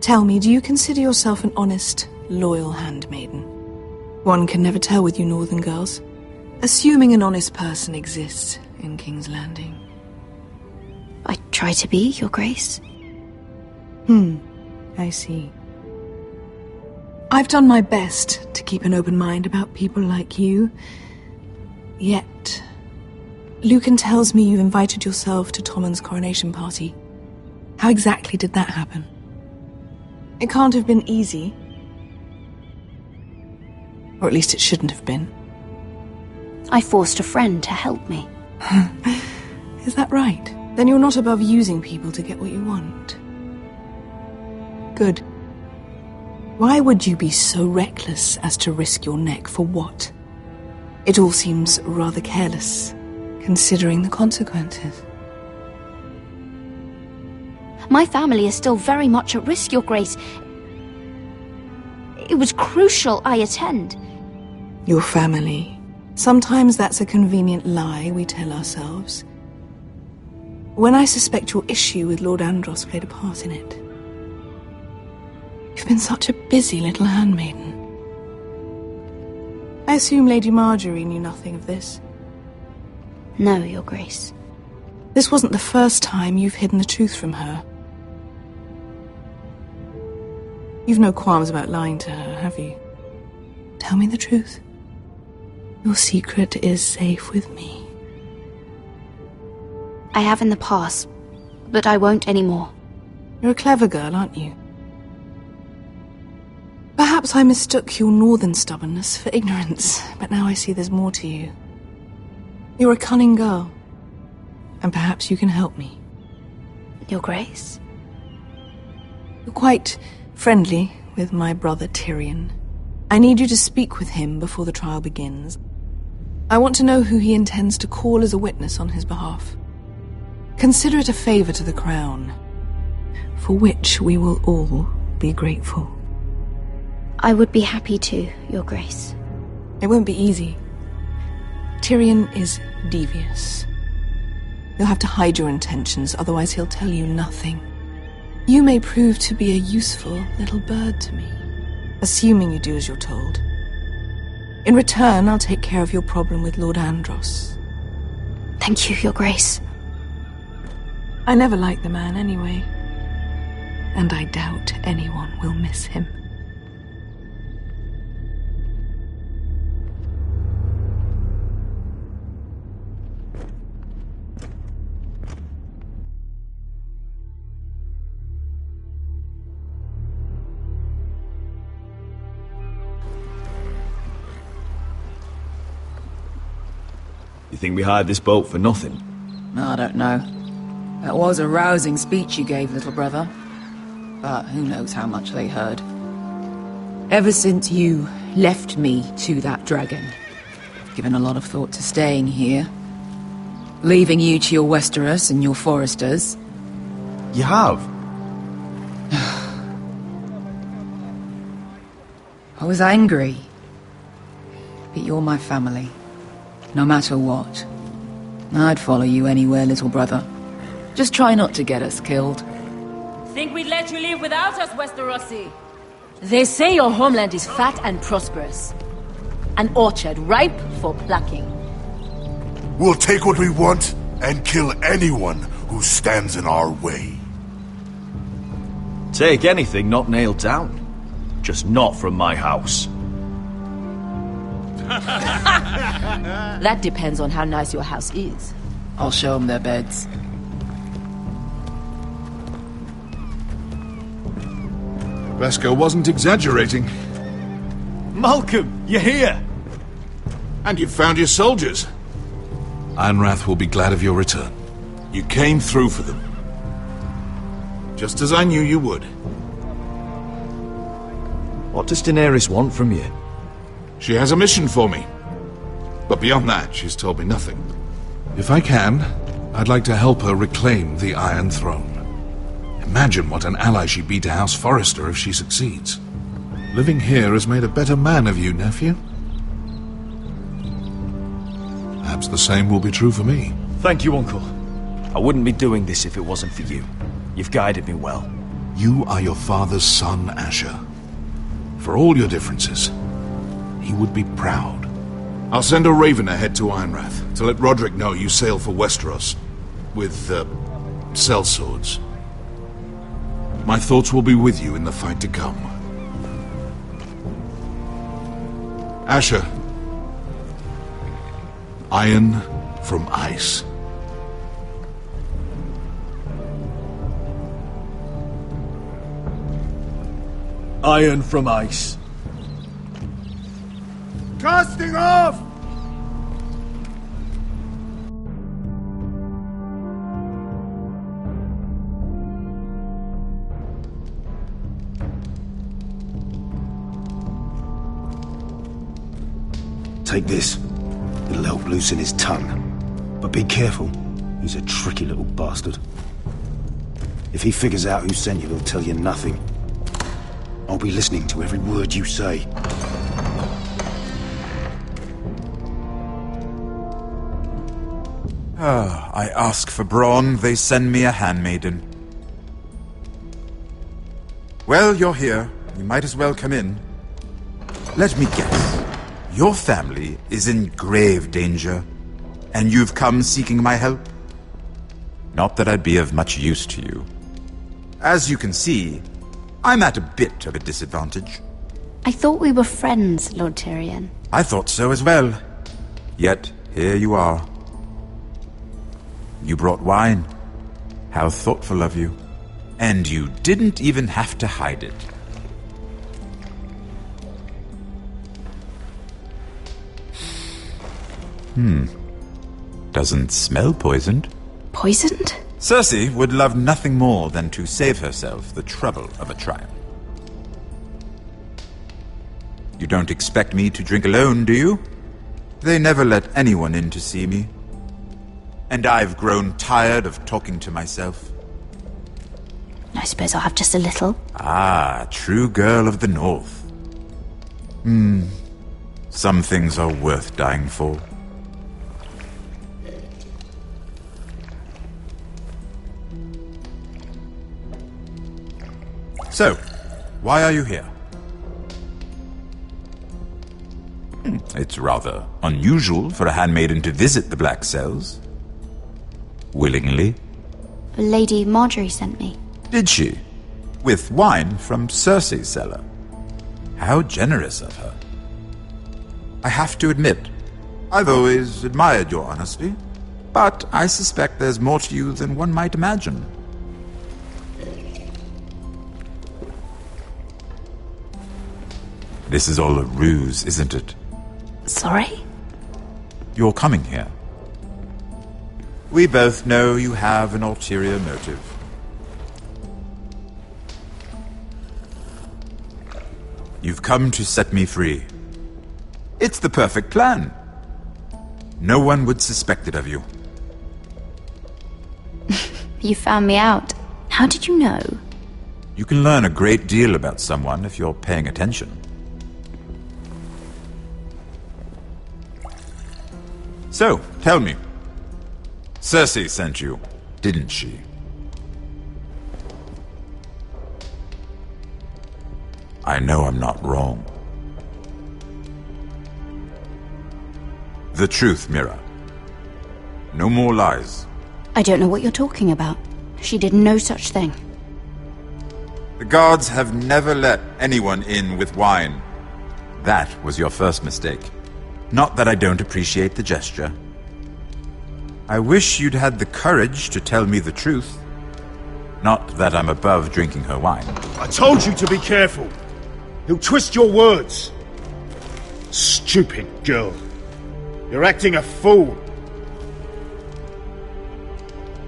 Tell me, do you consider yourself an honest, loyal handmaiden? One can never tell with you northern girls. Assuming an honest person exists in King's Landing. I try to be, Your Grace. I see. I've done my best to keep an open mind about people like you. Yet, Lucan tells me you invited yourself to Tommen's coronation party. How exactly did that happen? It can't have been easy. Or at least it shouldn't have been. I forced a friend to help me. Is that right? Then you're not above using people to get what you want. Good. Why would you be so reckless as to risk your neck for what? It all seems rather careless, considering the consequences. My family is still very much at risk, Your Grace. It was crucial I attend. Your family. Sometimes that's a convenient lie we tell ourselves. When I suspect your issue with Lord Andros played a part in it. You've been such a busy little handmaiden. I assume Lady Marjorie knew nothing of this. No, Your Grace. This wasn't the first time you've hidden the truth from her. You've no qualms about lying to her, have you? Tell me the truth. Your secret is safe with me. I have in the past, but I won't anymore. You're a clever girl, aren't you? Perhaps I mistook your northern stubbornness for ignorance, but now I see there's more to you. You're a cunning girl, and perhaps you can help me. Your Grace? You're quite friendly with my brother Tyrion. I need you to speak with him before the trial begins. I want to know who he intends to call as a witness on his behalf. Consider it a favor to the crown, for which we will all be grateful. I would be happy to, Your Grace. It won't be easy. Tyrion is devious. You'll have to hide your intentions, otherwise he'll tell you nothing. You may prove to be a useful little bird to me, assuming you do as you're told. In return, I'll take care of your problem with Lord Andros. Thank you, Your Grace. I never liked the man anyway, and I doubt anyone will miss him. You think we hired this boat for nothing? I don't know. That was a rousing speech you gave, little brother. But who knows how much they heard. Ever since you left me to that dragon, I've given a lot of thought to staying here. Leaving you to your Westeros and your foresters. You have? I was angry. But you're my family. No matter what. I'd follow you anywhere, little brother. Just try not to get us killed. Think we'd let you leave without us, Westerosi? They say your homeland is fat and prosperous. An orchard ripe for plucking. We'll take what we want and kill anyone who stands in our way. Take anything not nailed down. Just not from my house. That depends on how nice your house is. I'll show them their beds. Vesco wasn't exaggerating. Malcolm, you're here! And you've found your soldiers. Ironrath will be glad of your return. You came through for them. Just as I knew you would. What does Daenerys want from you? She has a mission for me. But beyond that, she's told me nothing. If I can, I'd like to help her reclaim the Iron Throne. Imagine what an ally she'd be to House Forrester if she succeeds. Living here has made a better man of you, nephew. Perhaps the same will be true for me. Thank you, Uncle. I wouldn't be doing this if it wasn't for you. You've guided me well. You are your father's son, Asher. For all your differences, he would be proud. I'll send a raven ahead to Ironrath to let Roderick know you sail for Westeros with, sellswords. My thoughts will be with you in the fight to come. Asher. Iron from ice. Iron from ice. Casting off! Take this. It'll help loosen his tongue. But be careful. He's a tricky little bastard. If he figures out who sent you, he'll tell you nothing. I'll be listening to every word you say. I ask for brawn, they send me a handmaiden. Well, you're here. You might as well come in. Let me guess. Your family is in grave danger, and you've come seeking my help? Not that I'd be of much use to you. As you can see, I'm at a bit of a disadvantage. I thought we were friends, Lord Tyrion. I thought so as well. Yet, here you are. You brought wine. How thoughtful of you. And you didn't even have to hide it. Doesn't smell poisoned. Poisoned? Cersei would love nothing more than to save herself the trouble of a trial. You don't expect me to drink alone, do you? They never let anyone in to see me. And I've grown tired of talking to myself. I suppose I'll have just a little. Ah, true girl of the North. Some things are worth dying for. So, why are you here? It's rather unusual for a handmaiden to visit the Black Cells. Willingly. Lady Marjorie sent me. Did she? With wine from Cersei's cellar. How generous of her. I have to admit, I've always admired your honesty, but I suspect there's more to you than one might imagine. This is all a ruse, isn't it? Sorry? You're coming here. We both know you have an ulterior motive. You've come to set me free. It's the perfect plan. No one would suspect it of you. You found me out. How did you know? You can learn a great deal about someone if you're paying attention. So, tell me. Cersei sent you, didn't she? I know I'm not wrong. The truth, Mira. No more lies. I don't know what you're talking about. She did no such thing. The guards have never let anyone in with wine. That was your first mistake. Not that I don't appreciate the gesture. I wish you'd had the courage to tell me the truth. Not that I'm above drinking her wine. I told you to be careful. He'll twist your words. Stupid girl. You're acting a fool.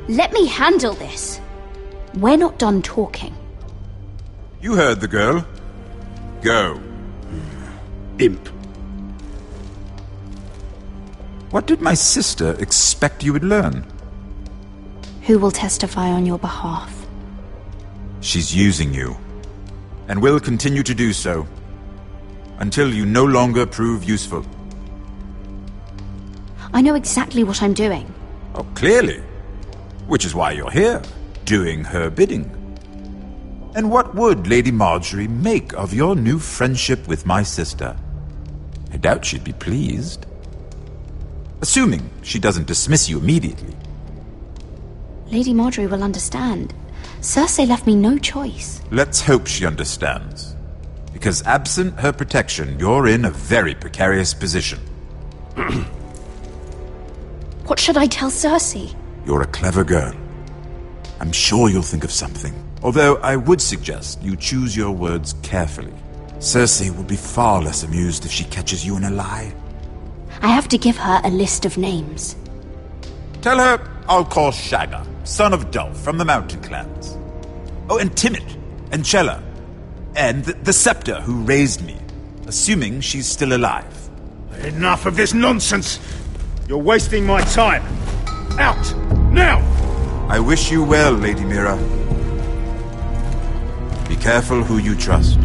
Let me handle this. We're not done talking. You heard the girl. Go. Imp. What did my sister expect you would learn? Who will testify on your behalf? She's using you, and will continue to do so, until you no longer prove useful. I know exactly what I'm doing. Oh, clearly. Which is why you're here, doing her bidding. And what would Lady Marjorie make of your new friendship with my sister? I doubt she'd be pleased. Assuming she doesn't dismiss you immediately. Lady Marjorie will understand. Cersei left me no choice. Let's hope she understands. Because absent her protection, you're in a very precarious position. What should I tell Cersei? You're a clever girl. I'm sure you'll think of something. Although I would suggest you choose your words carefully. Cersei will be far less amused if she catches you in a lie. I have to give her a list of names. Tell her I'll call Shagga, son of Dolph from the Mountain Clans. Oh, and Timid, and Chella, and the Scepter who raised me, assuming she's still alive. Enough of this nonsense! You're wasting my time! Out! Now! I wish you well, Lady Mira. Be careful who you trust.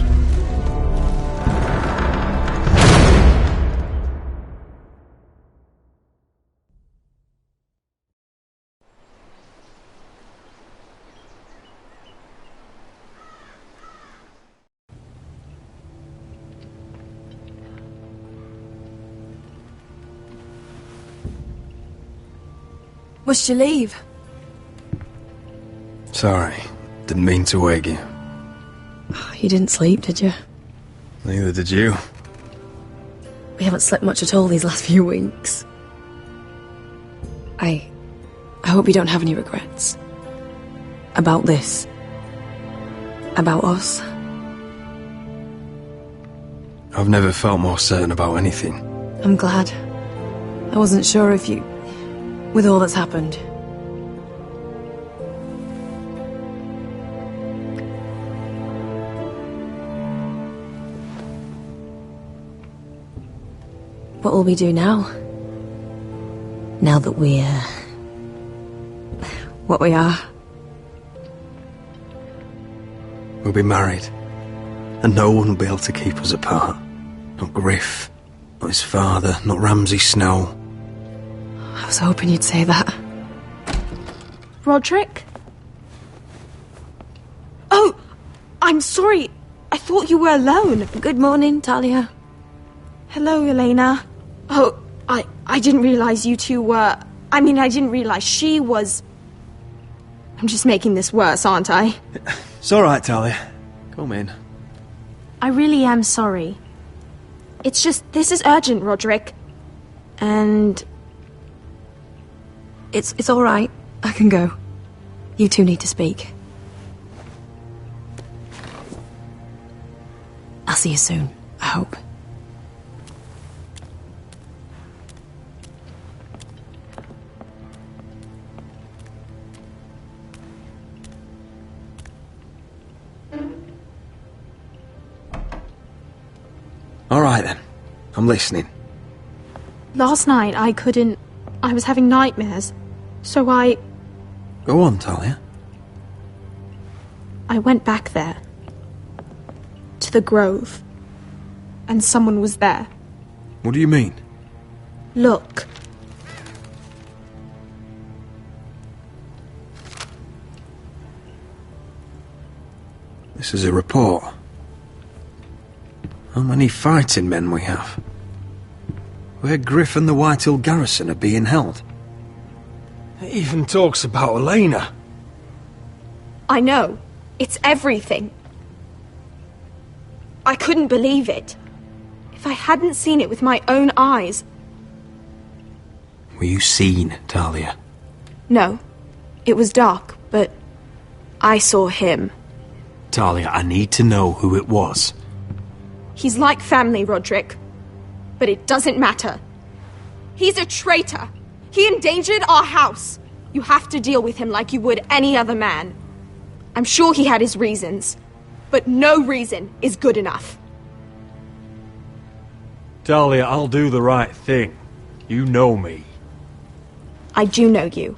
Must you leave? Sorry, didn't mean to wake you. You didn't sleep, did you? Neither did you. We haven't slept much at all these last few weeks. I hope you don't have any regrets. About this. About us. I've never felt more certain about anything. I'm glad. I wasn't sure if you... with all that's happened. What will we do now? Now that we're... what we are? We'll be married. And no one will be able to keep us apart. Not Griff, not his father, not Ramsay Snow. I was hoping you'd say that. Roderick? Oh, I'm sorry. I thought you were alone. Good morning, Talia. Hello, Elena. Oh, I didn't realize you two were... I mean, I didn't realize she was... I'm just making this worse, aren't I? It's all right, Talia. Come in. I really am sorry. It's just, this is urgent, Roderick. And... It's all right. I can go. You two need to speak. I'll see you soon, I hope. Right then. I'm listening. Last night I was having nightmares. So I Go on, Talia. went back there. To the grove. And someone was there. What do you mean? Look. This is a report. How many fighting men we have? Where Griff and the Whitehill garrison are being held. It even talks about Elena. I know. It's everything. I couldn't believe it. If I hadn't seen it with my own eyes. Were you seen, Talia? No. It was dark, but I saw him. Talia, I need to know who it was. He's like family, Roderick. But it doesn't matter. He's a traitor. He endangered our house. You have to deal with him like you would any other man. I'm sure he had his reasons, but no reason is good enough. Talia, I'll do the right thing. You know me. I do know you.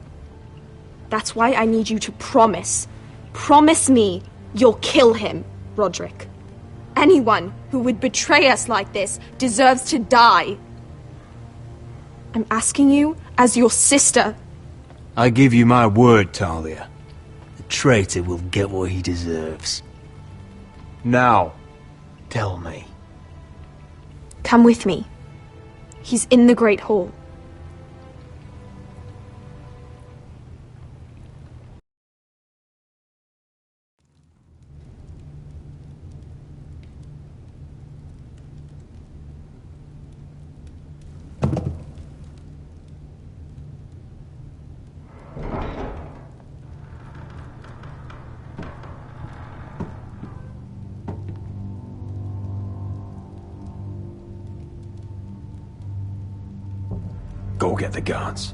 That's why I need you to promise. Promise me you'll kill him, Roderick. Anyone who would betray us like this deserves to die. I'm asking you as your sister. I give you my word, Talia. The traitor will get what he deserves. Now, tell me. Come with me. He's in the Great Hall. Go get the guards.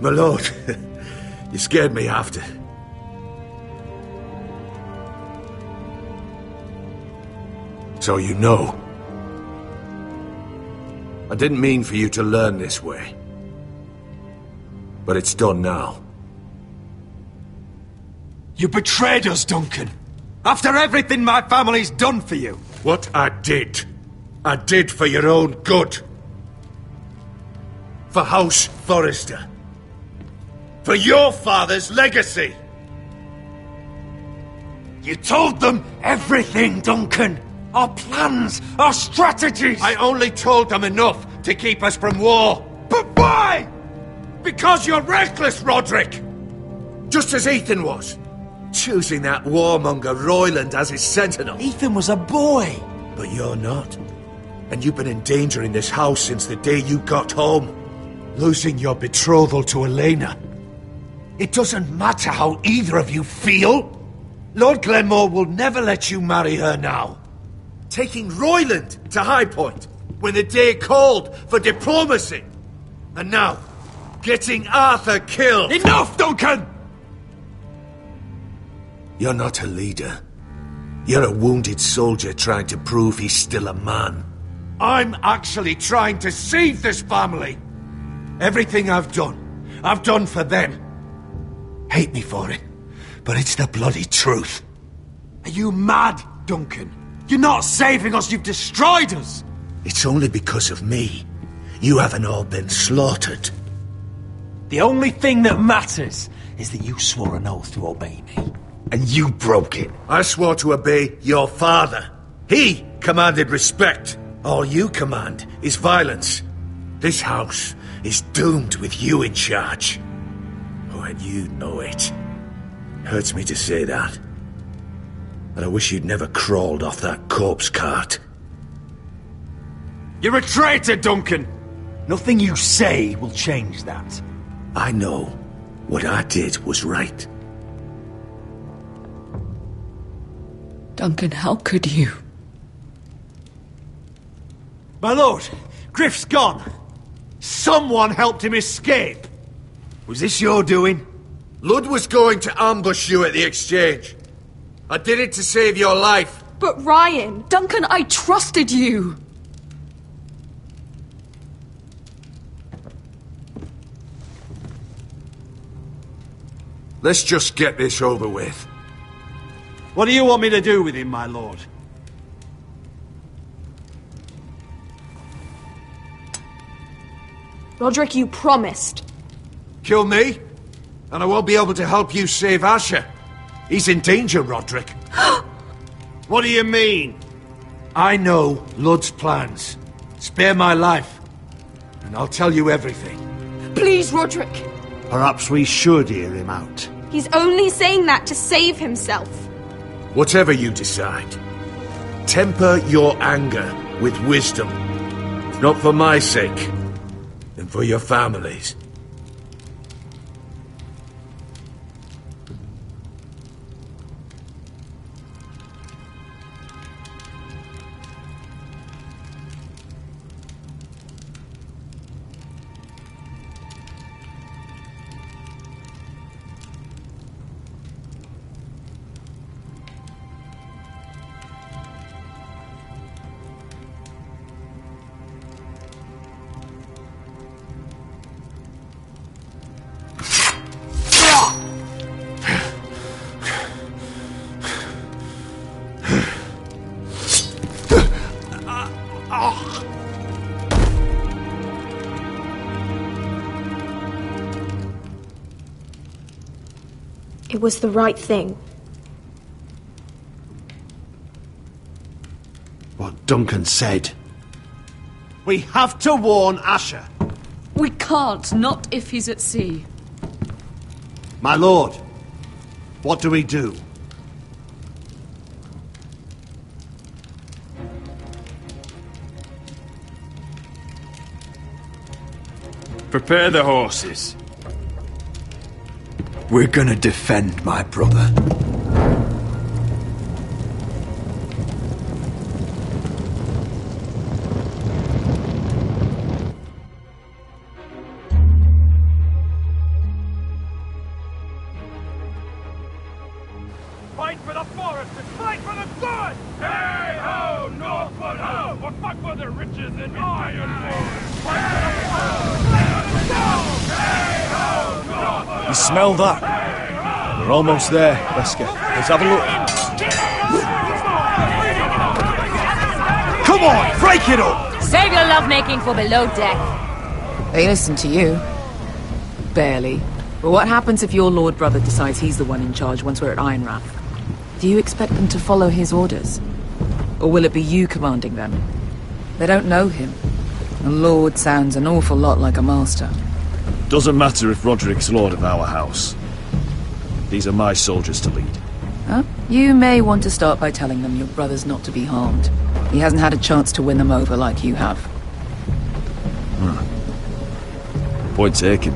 My lord, you scared me after. So you know. I didn't mean for you to learn this way. But it's done now. You betrayed us, Duncan. After everything my family's done for you. What I did for your own good. For House Forrester. For your father's legacy. You told them everything, Duncan. Our plans, our strategies. I only told them enough to keep us from war. But why? Because you're reckless, Roderick! Just as Ethan was. Choosing that warmonger Royland as his sentinel. Ethan was a boy. But you're not. And you've been endangering this house since the day you got home. Losing your betrothal to Elena. It doesn't matter how either of you feel. Lord Glenmore will never let you marry her now. Taking Royland to High Point when the day called for diplomacy. And now, getting Arthur killed. Enough, Duncan! You're not a leader. You're a wounded soldier trying to prove he's still a man. I'm actually trying to save this family. Everything I've done for them. Hate me for it, but it's the bloody truth. Are you mad, Duncan? You're not saving us, you've destroyed us! It's only because of me. You haven't all been slaughtered. The only thing that matters is that you swore an oath to obey me. And you broke it. I swore to obey your father. He commanded respect. All you command is violence. This house is doomed with you in charge. Oh, and you know it. Hurts me to say that. But I wish you'd never crawled off that corpse cart. You're a traitor, Duncan! Nothing you say will change that. I know what I did was right. Duncan, how could you? My lord, Griff's gone. Someone helped him escape. Was this your doing? Lud was going to ambush you at the exchange. I did it to save your life. But Ryan... Duncan, I trusted you! Let's just get this over with. What do you want me to do with him, my lord? Roderick, you promised. Kill me, and I won't be able to help you save Asher. He's in danger, Roderick. What do you mean? I know Lud's plans. Spare my life, and I'll tell you everything. Please, Roderick. Perhaps we should hear him out. He's only saying that to save himself. Whatever you decide, temper your anger with wisdom. If not for my sake, then for your families. It was the right thing. What Duncan said. We have to warn Asher. We can't, not if he's at sea. My lord, what do we do? Prepare the horses. We're gonna defend my brother. Fight for the forest and fight for the good! Hey ho, Northwood ho! Or fight for the riches and ironwood! Fight for the You smell that? We're almost there, Wesker. Let's have a look. Come on, break it up! Save your lovemaking for below deck. They listen to you. Barely. But what happens if your lord brother decides he's the one in charge once we're at Ironrath? Do you expect them to follow his orders? Or will it be you commanding them? They don't know him. A lord sounds an awful lot like a master. Doesn't matter if Roderick's lord of our house. These are my soldiers to lead. Huh? You may want to start by telling them your brother's not to be harmed. He hasn't had a chance to win them over like you have. Point taken.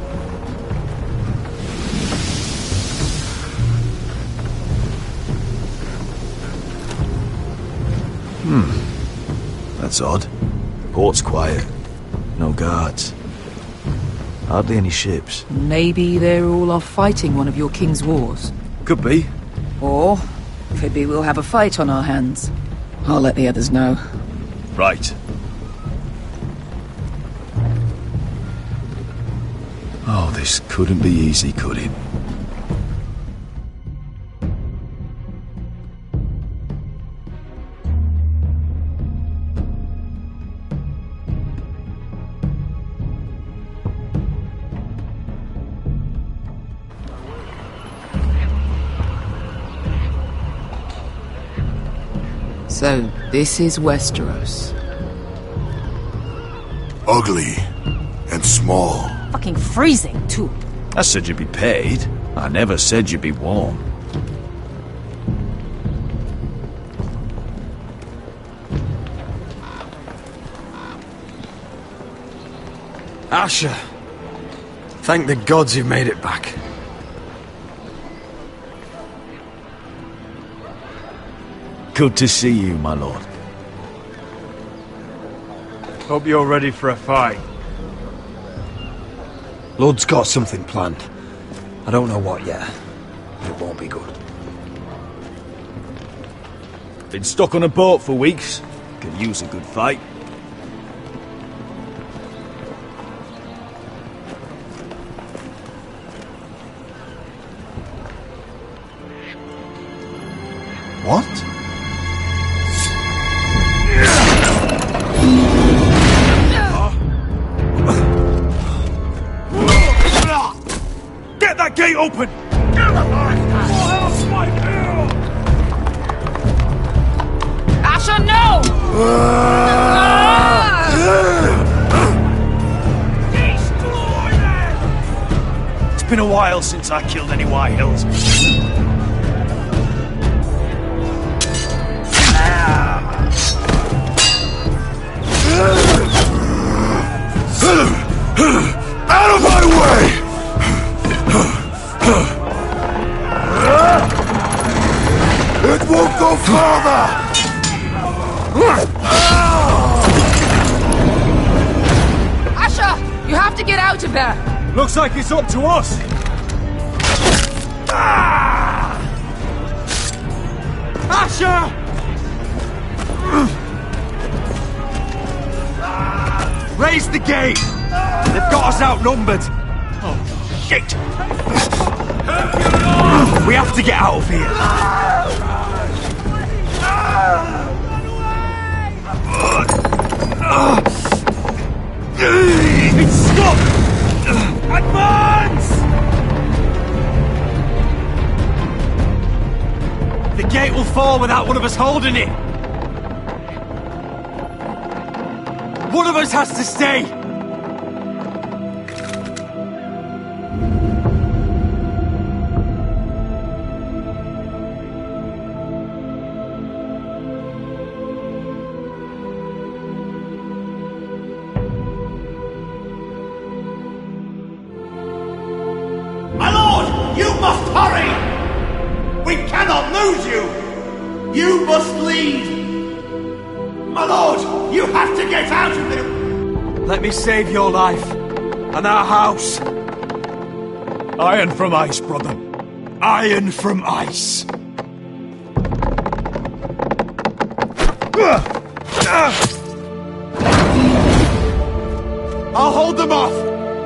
That's odd. The port's quiet. No guards. Hardly any ships. Maybe they're all off fighting one of your king's wars. Could be. Or, could be we'll have a fight on our hands. I'll let the others know. Right. Oh, this couldn't be easy, could it? So, this is Westeros. Ugly and small. Fucking freezing, too. I said you'd be paid. I never said you'd be warm. Asher, Thank the gods you've made it back. Good to see you, my lord. Hope you're ready for a fight. Lord's got something planned. I don't know what yet, but it won't be good. Been stuck on a boat for weeks. Could use a good fight. What? Get that gate open! Asher, no! It's been a while since I killed any White Hills. Out of my way! It won't go farther! Asher, you have to get out of there! Looks like it's up to us! Asher! Raise the gate! They've got us outnumbered! Oh, shit! We have to get out of here! It's stuck! Advance! The gate will fall without one of us holding it! One of us has to stay! My lord, you must hurry! We cannot lose you! You must lead! My lord, you have to get out of there! Let me save your life, and our house. Iron from ice, brother. Iron from ice. I'll hold them off!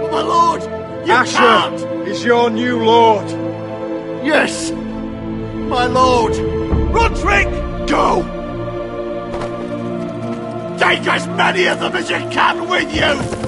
But my lord, you Asher can't! is your new lord. Yes, my lord! Roderick! Go! Take as many of them as you can with you!